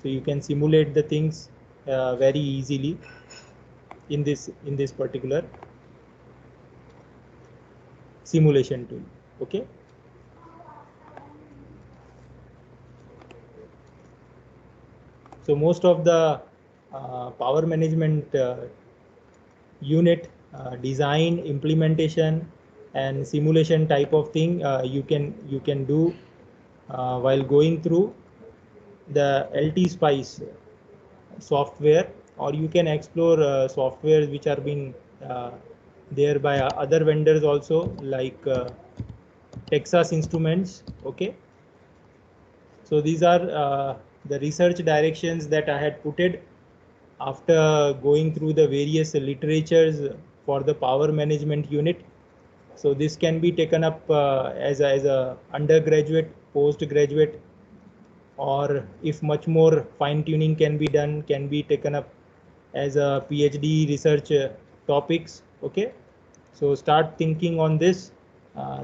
so you can simulate the things very easily in this particular simulation tool. Okay, so most of the power management unit design, implementation, and simulation type of thing you can do while going through the LT Spice software, or you can explore softwares which are being there by other vendors also, like Texas Instruments. Okay, so these are the research directions that I had put it after going through the various literatures for the power management unit. So this can be taken up as a undergraduate, postgraduate, or if much more fine tuning can be done, can be taken up as a PhD research topics. Okay, so start thinking on this.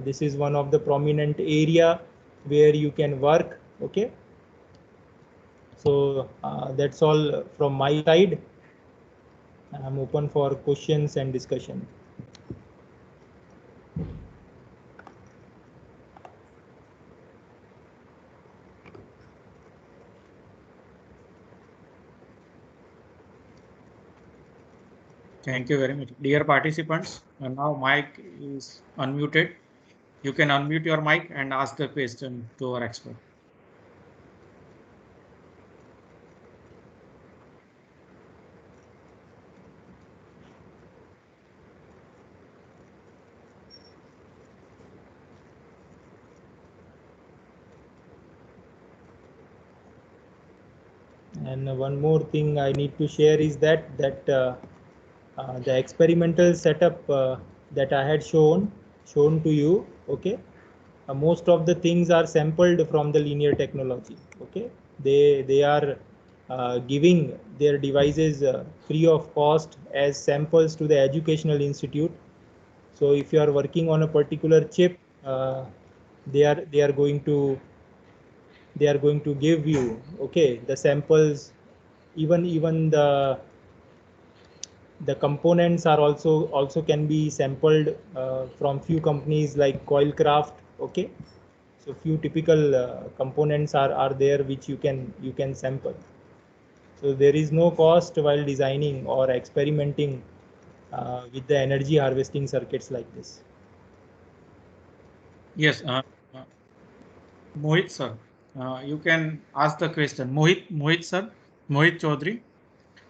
This is one of the prominent area where you can work. Okay, so that's all from my side. I'm open for questions and discussion. Thank you very much. Dear participants, now mic is unmuted. You can unmute your mic and ask the question to our expert. And one more thing I need to share is that the experimental setup that I had shown to you. Okay, most of the things are sampled from the Linear Technology. Okay, they are giving their devices free of cost as samples to the educational institute. So if you are working on a particular chip, they are going to give you, okay, the samples. Even the components are also can be sampled from few companies like Coilcraft. Okay, so few typical components are there which you can sample. So there is no cost while designing or experimenting with the energy harvesting circuits like this. Yes, Mohit sir, you can ask the question. Mohit sir, Mohit Chaudhary.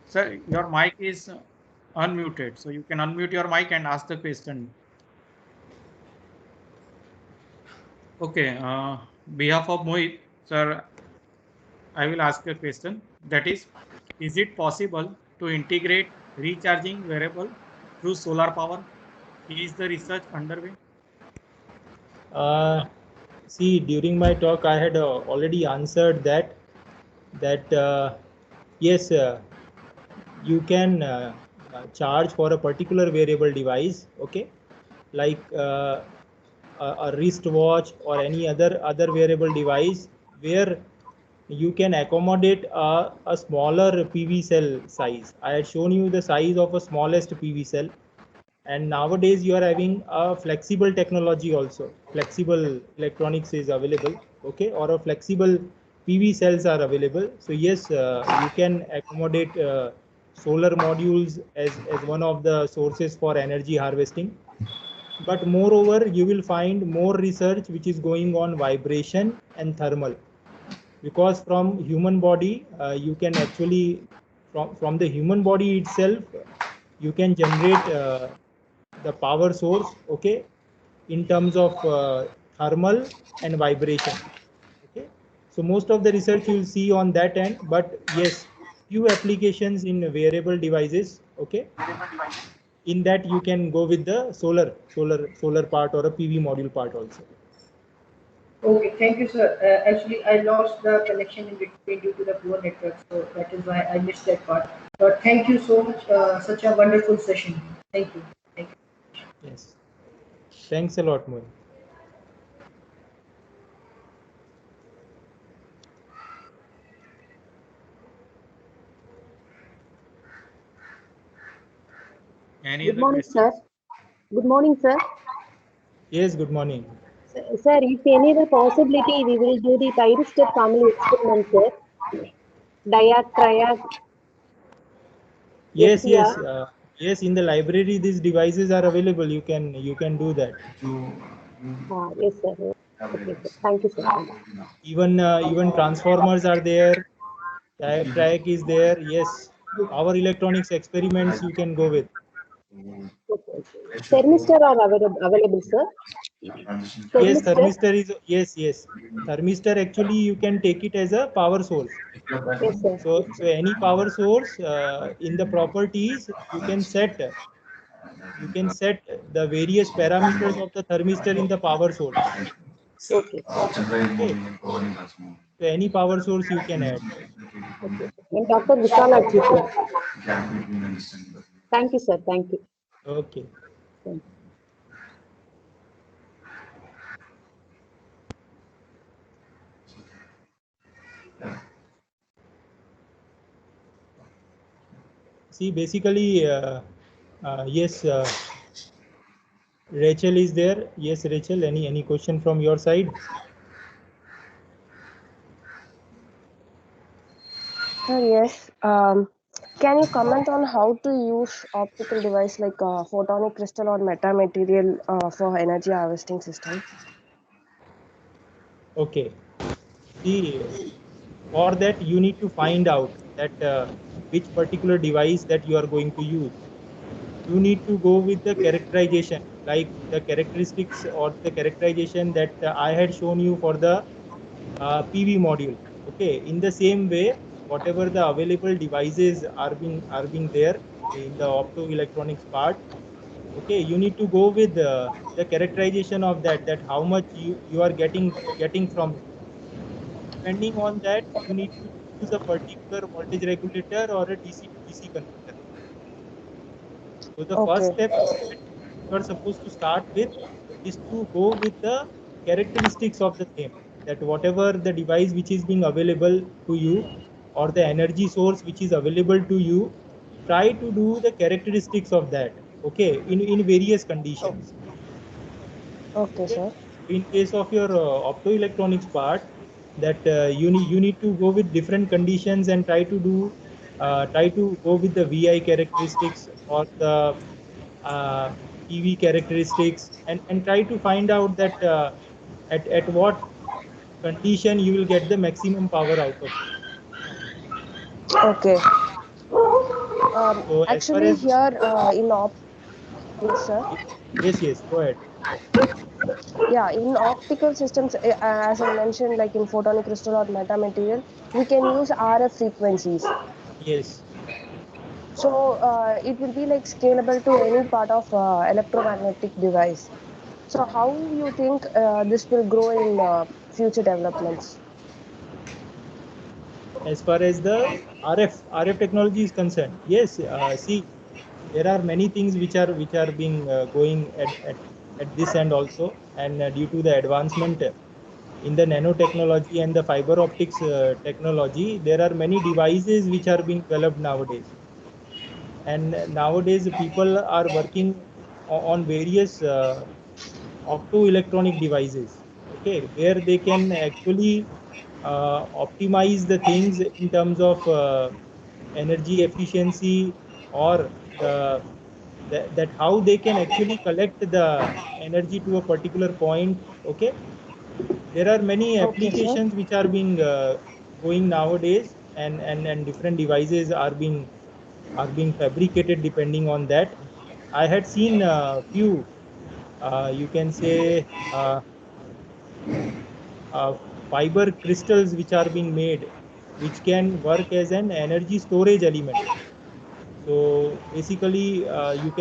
Sir, your mic is unmuted, so you can unmute your mic and ask the question. Okay, behalf of Mohit, sir, I will ask a question. That is it possible to integrate recharging wearable through solar power? Is the research underway? See, during my talk, I had already answered that yes, you can charge for a particular wearable device. Okay, like a wristwatch or any other wearable device where you can accommodate a smaller PV cell size. I had shown you the size of a smallest PV cell, and nowadays you are having a flexible technology also. Flexible electronics is available, okay, or a flexible PV cells are available. So yes, you can accommodate solar modules as one of the sources for energy harvesting. But moreover, you will find more research which is going on vibration and thermal, because from human body you can actually from the human body itself you can generate the power source, okay, in terms of thermal and vibration. Okay, so most of the research you will see on that end, but yes, few applications in wearable devices, okay, in that you can go with the solar part or a PV module part also. Okay, thank you, sir. Actually, I lost the connection in between due to the poor network, so that is why I missed that part. But thank you so much. Such a wonderful session. Thank you. Thank you. Yes, thanks a lot, Mohan. Any Good other morning, question? sir. Good morning, sir. Yes, good morning. Sir, if any other possibility, we will do the thyristor family experiment, sir. Diac, triac, Yes, SCR. yes, in the library these devices are available. You can do that. Yes, sir. Okay, sir. Thank you, sir. Even transformers are there. Track is there. Yes, power electronics experiments you can go with. Okay. Thermistor are available, sir. Yes, Thermistor. yes. Thermistor actually you can take it as a power source. Yes, sir. So any power source in the properties you can set the various parameters of the thermistor in the power source. Okay. Okay, so any power source you can add. Okay. And Dr. Vishalachi, sir. Thank you, sir. Thank you. Okay. Thank you. See, basically, yes, Rachel is there. Yes, Rachel, any question from your side? Yes. Can you comment on how to use optical device like photonic crystal or metamaterial for energy harvesting system? Okay. See, for that you need to find out that which particular device that you are going to use. You need to go with the characterization, like the characteristics or the characterization that I had shown you for the PV module. Okay, in the same way, whatever the available devices are being there in the optoelectronics part, okay, you need to go with the characterization of that how much you are getting from it. Depending on that, you need to use a particular voltage regulator or a DC to DC converter. So the first Okay. step that you are supposed to start with is to go with the characteristics of the same. That whatever the device which is being available to you or the energy source which is available to you, try to do the characteristics of that. Okay, in various conditions. Okay, Okay. sir. In case of your optoelectronics part, that you need to go with different conditions and try to go with the VI characteristics or the uh, PV characteristics, and try to find out that at what condition you will get the maximum power out of it. Okay. So as far Actually, as here yes, sir. yes, go ahead. Yeah, in optical systems, as I mentioned, like in photonic crystal or metamaterial, we can use RF frequencies. Yes. So it will be like scalable to any part of electromagnetic device. So how you think this will grow in future developments? As far as the RF technology is concerned, yes. See, there are many things which are being going at this end also, and due to the advancement in the nanotechnology and the fiber optics technology, there are many devices which are being developed nowadays. And nowadays people are working on various optoelectronic devices, okay, where they can actually optimize the things in terms of energy efficiency, or the that how they can actually collect the energy to a particular point. Okay, there are many Okay, sir. applications which are being going nowadays, and different devices are being fabricated depending on that. I had seen a few, you can say, uh, fiber crystals which are being made, which can work as an energy storage element. So basically, you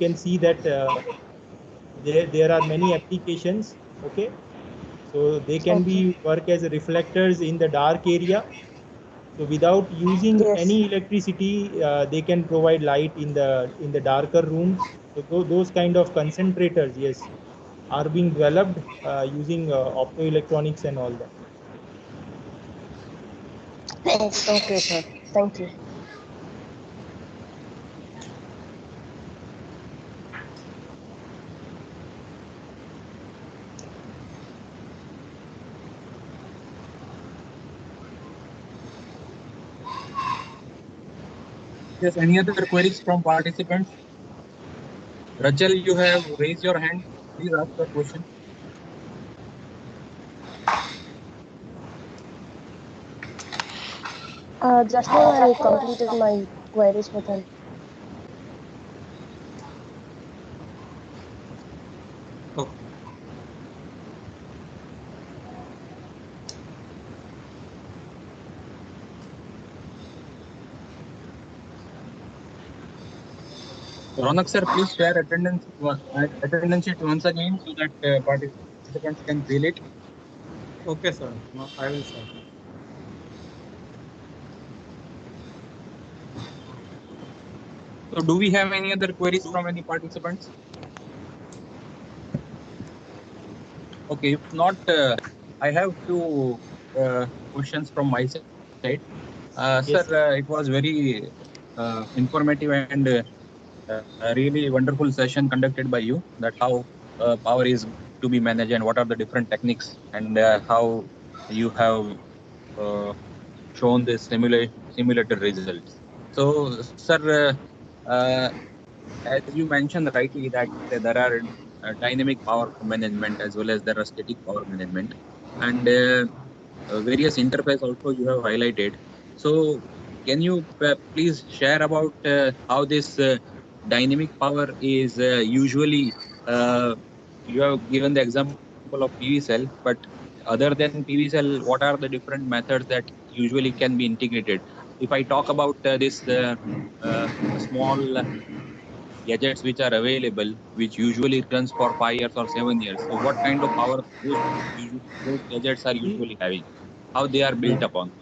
can see that there are many applications. Okay, so they can Okay. be work as reflectors in the dark area. So without using Yes. any electricity, they can provide light in the darker rooms. So those kind of concentrators, yes, are being developed using optoelectronics and all that. Okay, sir. Thank you. Yes, any other queries from participants? Rachel, you have raised your hand. Please ask your question. Just now I completed my queries with him. Okay. Ronak sir, please share attendance sheet once again so that participants can fill it. Okay, sir. No, I will share. So, do we have any other queries from any participants? Okay, if not, I have few questions from my side. Sir, Yes. it was very informative and a really wonderful session conducted by you. That how power is to be managed and what are the different techniques, and how you have shown the simulated results. So, sir, as you mentioned rightly that there are dynamic power management as well as there are static power management, and various interface also you have highlighted. So, can you please share about how this dynamic power is usually you have given the example of PV cell, but other than PV cell, what are the different methods that usually can be integrated? If I talk about this small gadgets which are available, which usually runs for 5 years or 7 years. So, what kind of power those gadgets are See, usually having? How they are built upon?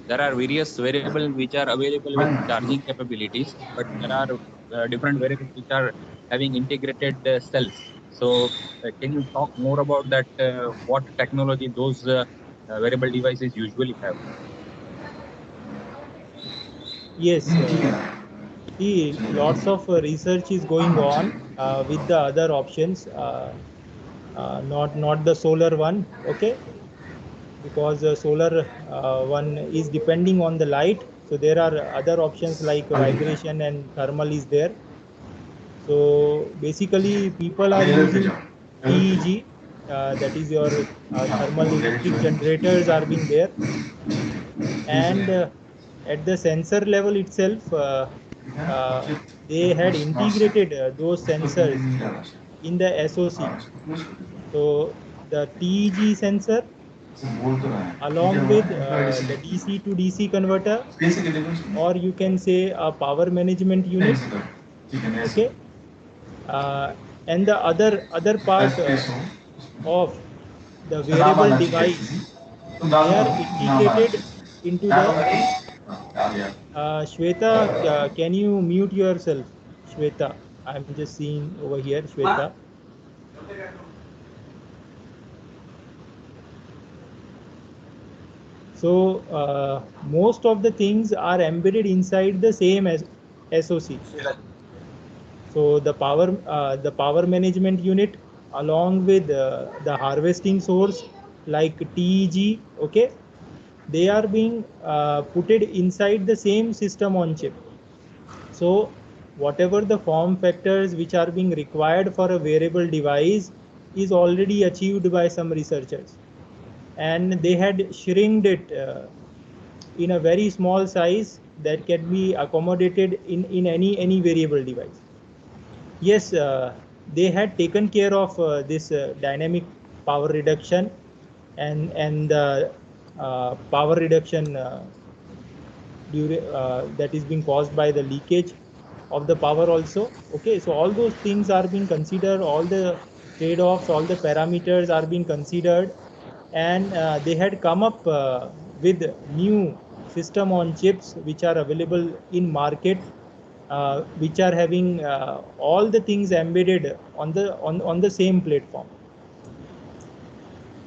there are various variables which are available with charging capabilities, but there are different variables which are having integrated cells. So can you talk more about that? What technology those variable devices usually have? Yes, lots of research is going on with the other options, not the solar one, okay? Because solar one is depending on the light. So there are other options like vibration and thermal is there. So basically people are using TEG, that is your thermal electric generators are being there. And at the sensor level itself, they had integrated those sensors in the SoC. So the TEG sensor along with the DC to DC converter, or you can say a power management unit, okay, and the other part of the wearable device, they are integrated into the Shweta, can you mute yourself? Shweta, I'm just seeing over here, Shweta. So most of the things are embedded inside the same as SoC. So the power management unit along with the harvesting source like TEG, okay, they are being putted inside the same system on chip. So whatever the form factors which are being required for a wearable device is already achieved by some researchers, and they had shrinked it in a very small size that can be accommodated in any wearable device. Yes, they had taken care of this dynamic power reduction and power reduction that is being caused by the leakage of the power also. Okay, so all those things are being considered, all the trade-offs, all the parameters are being considered, and they had come up with new system on chips which are available in market, which are having all the things embedded on the same platform.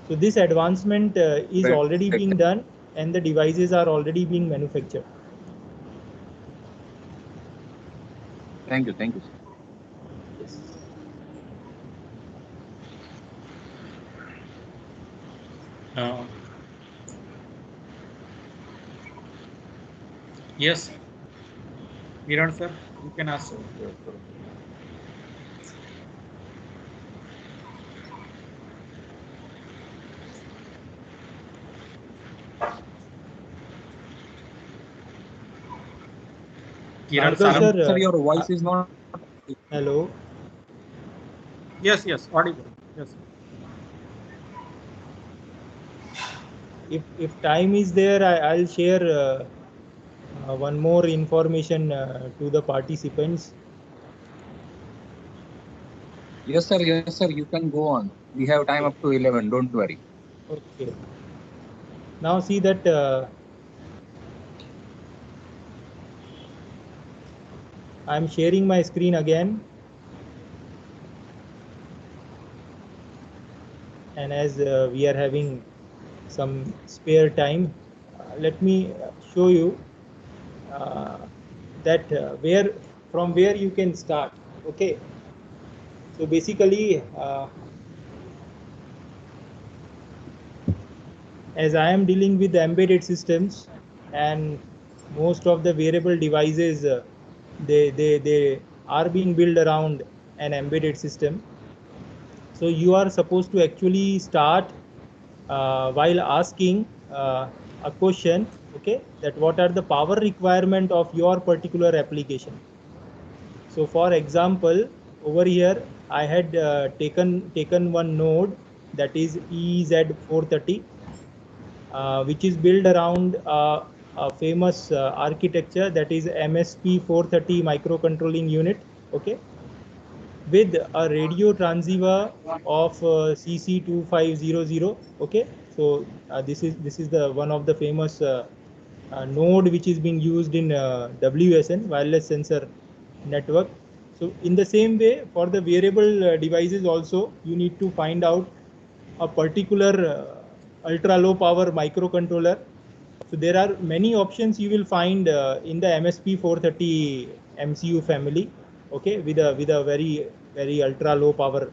So this advancement is already being done, and the devices are already being manufactured. Thank you. Thank you. Yes. Yes, Kiran sir, you can ask. Kiran Bhargav Sir, your voice is not. hello. Yes, audible. Yes. If time is there, I'll share one more information to the participants. Yes, sir. Yes, sir. You can go on. We have time up to 11. Don't worry. Okay. Now see that I'm sharing my screen again. And as we are having some spare time, let me show you that from where you can start. Okay. So basically, as I am dealing with the embedded systems, and most of the wearable devices, they are being built around an embedded system. So you are supposed to actually start while asking a question, okay, that what are the power requirement of your particular application. So for example, over here I had taken one node that is EZ430, which is built around a famous architecture that is MSP 430 microcontrolling unit, okay, with a radio transceiver of CC2500, okay. So this is the one of the famous node which is being used in WSN, wireless sensor network. So in the same way, for the wearable devices also, you need to find out a particular ultra low power microcontroller. So there are many options you will find in the MSP 430 MCU family, okay, with a very ultra low power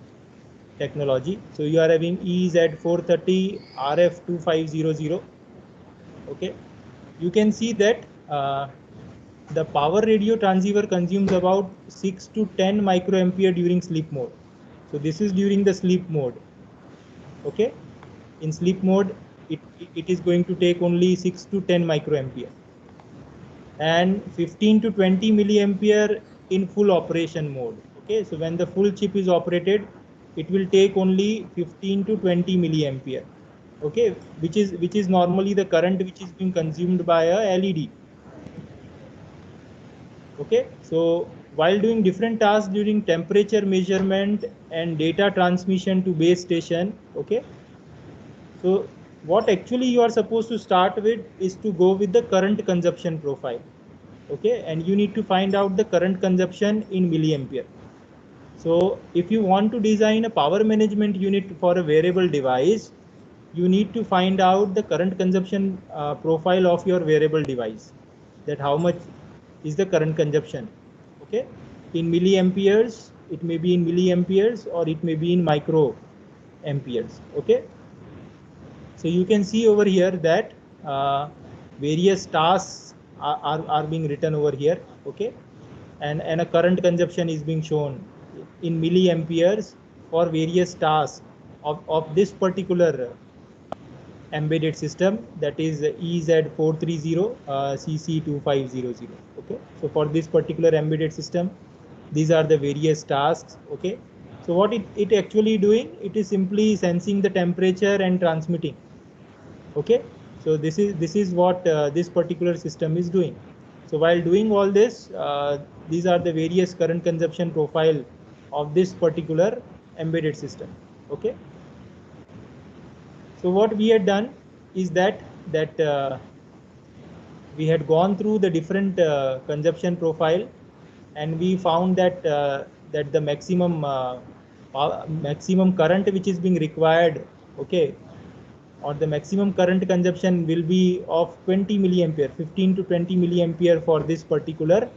technology. So you are having EZ430 RF2500. Okay, you can see that the power radio transceiver consumes about 6 to 10 microampere during sleep mode. So this is during the sleep mode. Okay, in sleep mode, it is going to take only 6 to 10 microampere, and 15 to 20 milliampere in full operation mode. Okay, so when the full chip is operated, it will take only 15 to 20 milliampere. Okay, which is normally the current which is being consumed by a LED. Okay, so while doing different tasks during temperature measurement and data transmission to base station, okay, so what actually you are supposed to start with is to go with the current consumption profile. Okay, and you need to find out the current consumption in milliampere. So if you want to design a power management unit for a wearable device, you need to find out the current consumption profile of your wearable device, that how much is the current consumption. Okay, in milliamperes, it may be in milliamperes or it may be in microamperes. Okay, so you can see over here that various tasks are being written over here. Okay, and a current consumption is being shown in milliamperes for various tasks of this particular embedded system, that is EZ430 CC2500. Okay, so for this particular embedded system, these are the various tasks. Okay, so what it actually doing, it is simply sensing the temperature and transmitting. Okay, so this is what this particular system is doing. So while doing all this, these are the various current consumption profile of this particular embedded system. Okay, so what we had done is that we had gone through the different consumption profile, and we found that that the maximum current which is being required, okay, or the maximum current consumption will be of 20 milliampere, 15 to 20 milliampere for this particular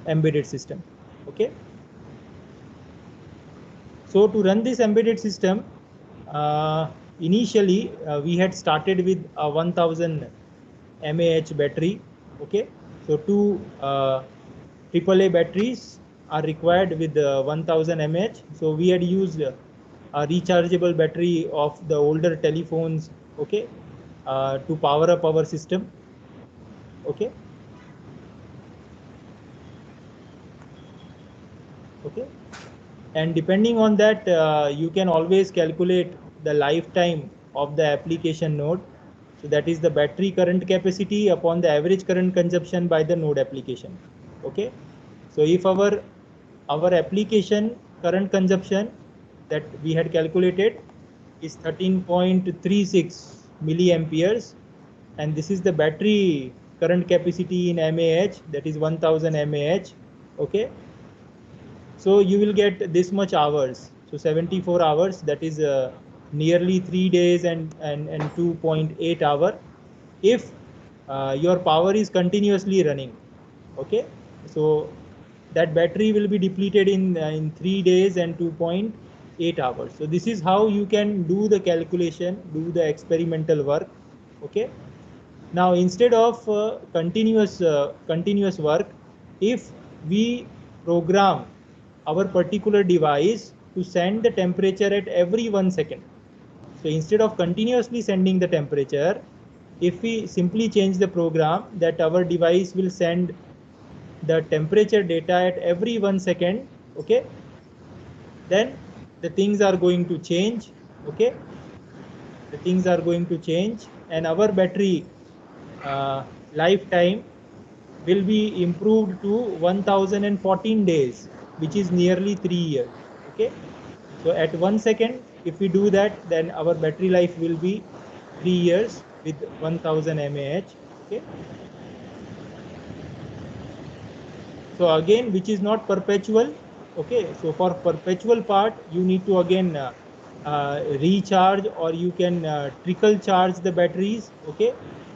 embedded system. Okay, so to run this embedded system, initially we had started with a 1000 mAh battery. Okay, so two AAA batteries are required with 1000 mAh. So we had used a rechargeable battery of the older telephones, okay, to power up our system. Okay, okay, and depending on that, you can always calculate the lifetime of the application node. So that is the battery current capacity upon the average current consumption by the node application. Okay, so if our application current consumption that we had calculated is 13.36 milliamperes, and this is the battery current capacity in mAh, that is 1000 mAh. Okay, so you will get this much hours, so 74 hours, that is nearly 3 days and 2.8 hour if your power is continuously running. Okay, so that battery will be depleted in 3 days and 2.8 hours. So this is how you can do the calculation, do the experimental work. Okay, now instead of continuous work, if we program our particular device to send the temperature at every 1 second, so instead of continuously sending the temperature, if we simply change the program that our device will send the temperature data at every 1 second, okay, then the things are going to change. Okay, the things are going to change, and our battery lifetime will be improved to 1014 days, which is nearly 3 years. Okay, so at 1 second, if we do that, then our battery life will be 3 years with 1000 mAh. Okay, So again, which is not perpetual. Okay, so for perpetual part, you need to again recharge, or you can trickle charge the batteries. Okay,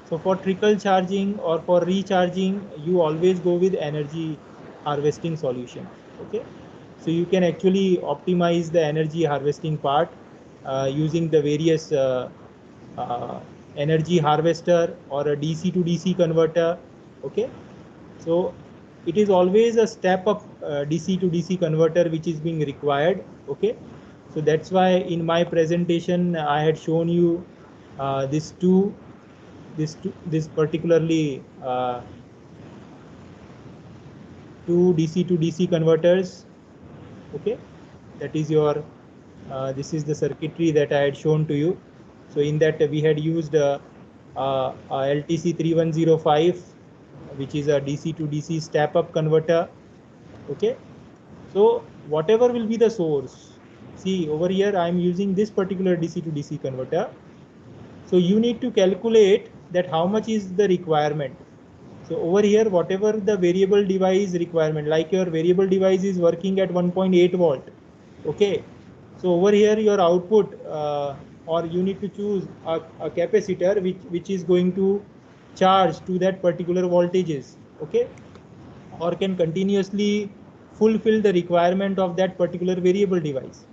so for trickle charging or for recharging, you always go with energy harvesting solution. Okay, so you can actually optimize the energy harvesting part using the various energy harvester or a DC to DC converter. Okay, so it is always a step up DC to DC converter which is being required. Okay, so that's why in my presentation I had shown you this particularly two DC to DC converters. Okay, that is your this is the circuitry that I had shown to you. So in that we had used a LTC 3105, which is a DC to DC step up converter. Okay, so whatever will be the source, see over here I am using this particular DC to DC converter. So you need to calculate that how much is the requirement. So over here, whatever the variable device requirement, like your variable device is working at 1.8 volt. Okay, so over here your output or you need to choose a capacitor which is going to charge to that particular voltages. Okay, or can continuously fulfill the requirement of that particular variable device.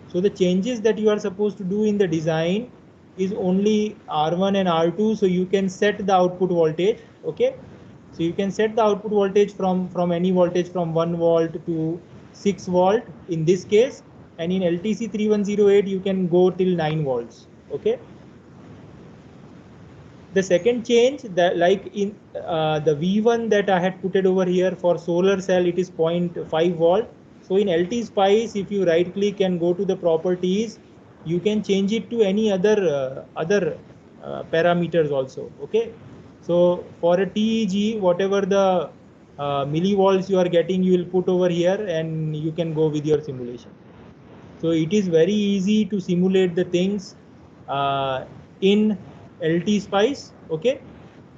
So the changes that you are supposed to do in the design is only R1 and R2. So you can set the output voltage. Okay, so you can set the output voltage from any voltage from 1 volt to 6 volt in this case, and in LTC 3108 you can go till 9 volts. Okay, the second change, that like in the V1 that I had put it over here for solar cell, it is 0.5 volt. So in LT Spice, if you right click and go to the properties, you can change it to any other parameters also. Okay, so for a TEG, whatever the millivolts you are getting, you will put over here and you can go with your simulation. So it is very easy to simulate the things in LT Spice. Okay,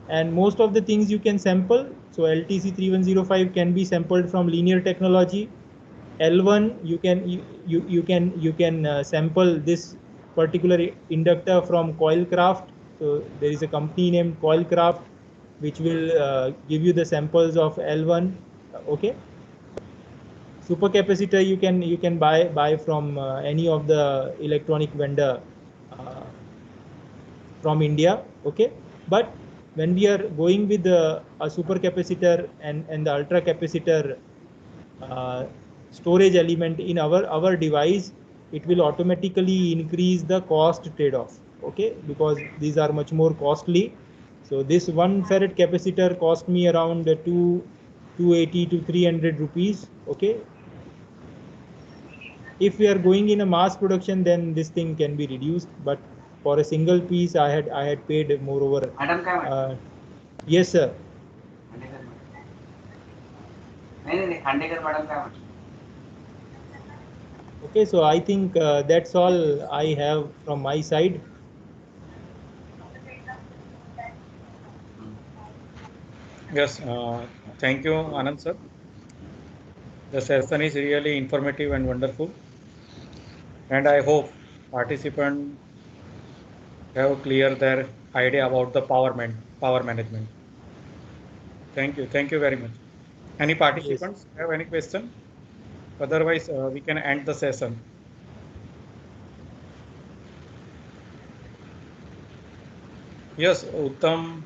and most of the things you can sample. So LTC 3105 can be sampled from linear technology. L1 you can sample this particular inductor from Coilcraft. So there is a company named Coilcraft which will give you the samples of L1. Okay, supercapacitor you can buy from any of the electronic vendor from India. Okay, but when we are going with a supercapacitor and the ultra capacitor storage element in our device, it will automatically increase the cost trade-off. Okay, because these are much more costly. So this 1 farad capacitor cost me around 280 to 300 rupees. Okay, if we are going in a mass production, then this thing can be reduced, but for a single piece I had paid moreover. Yes sir. Okay, so I think that's all I have from my side. Yes, thank you, Anand sir. The session is really informative and wonderful, and I hope participants have clear their idea about the power management. Thank you very much. Any participants have any question? Otherwise, we can end the session. Yes, Uttam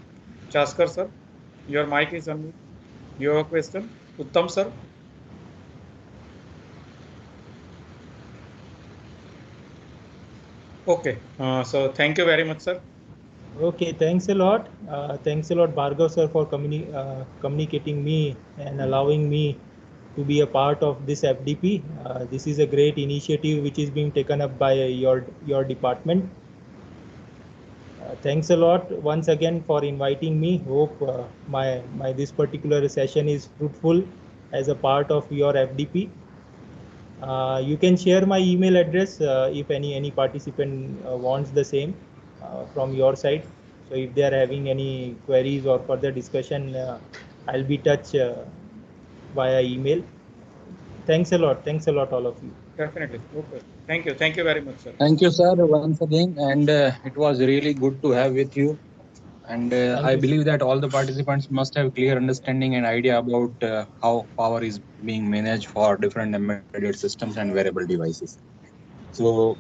Chaskar sir, your mic is on. You have a question, Uttam sir? Okay, so thank you very much, sir. Okay, thanks a lot. Thanks a lot, Bhargav sir, for communicating me and allowing me to be a part of this FDP. This is a great initiative which is being taken up by your department. Thanks a lot once again for inviting me. Hope my this particular session is fruitful as a part of your FDP. You can share my email address if any participant wants the same from your side. So if they are having any queries or further discussion, I'll be touch via email. Thanks a lot. Thanks a lot, all of you. Definitely. Okay. Thank you. Thank you very much, sir. Thank you, sir, once again. And it was really good to have with you. And Thank I you. believe that all the participants must have clear understanding and idea about how power is being managed for different embedded systems and wearable devices. So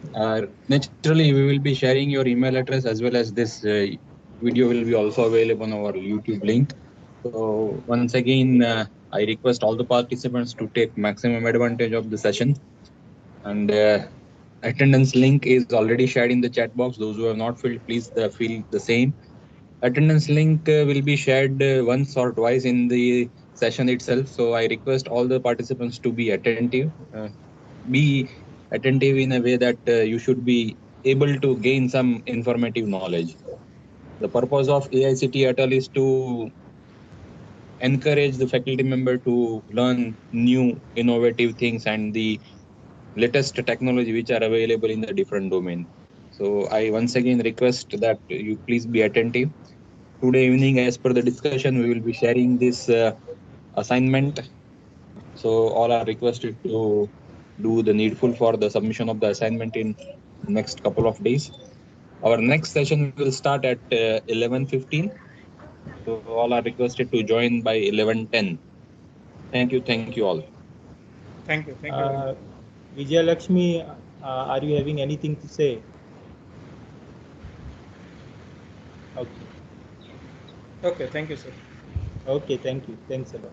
naturally, we will be sharing your email address as well as this video will be also available on our YouTube link. So once again, I request all the participants to take maximum advantage of the session. And attendance link is already shared in the chat box. Those who have not filled, please fill the same. Attendance link will be shared once or twice in the session itself. So I request all the participants to be attentive. Be attentive in a way that you should be able to gain some informative knowledge. The purpose of AICT ATAL is to encourage the faculty member to learn new innovative things and the latest technology which are available in the different domain. So I once again request that you please be attentive. Today evening, as per the discussion, we will be sharing this assignment. So all are requested to do the needful for the submission of the assignment in next couple of days. Our next session will start at 11:15. So all are requested to join by 11:10. Thank you. Thank you all. Thank you. Thank you very much. Vijaya Lakshmi, are you having anything to say? Okay. Okay. Thank you, sir. Okay. Thank you. Thanks a lot.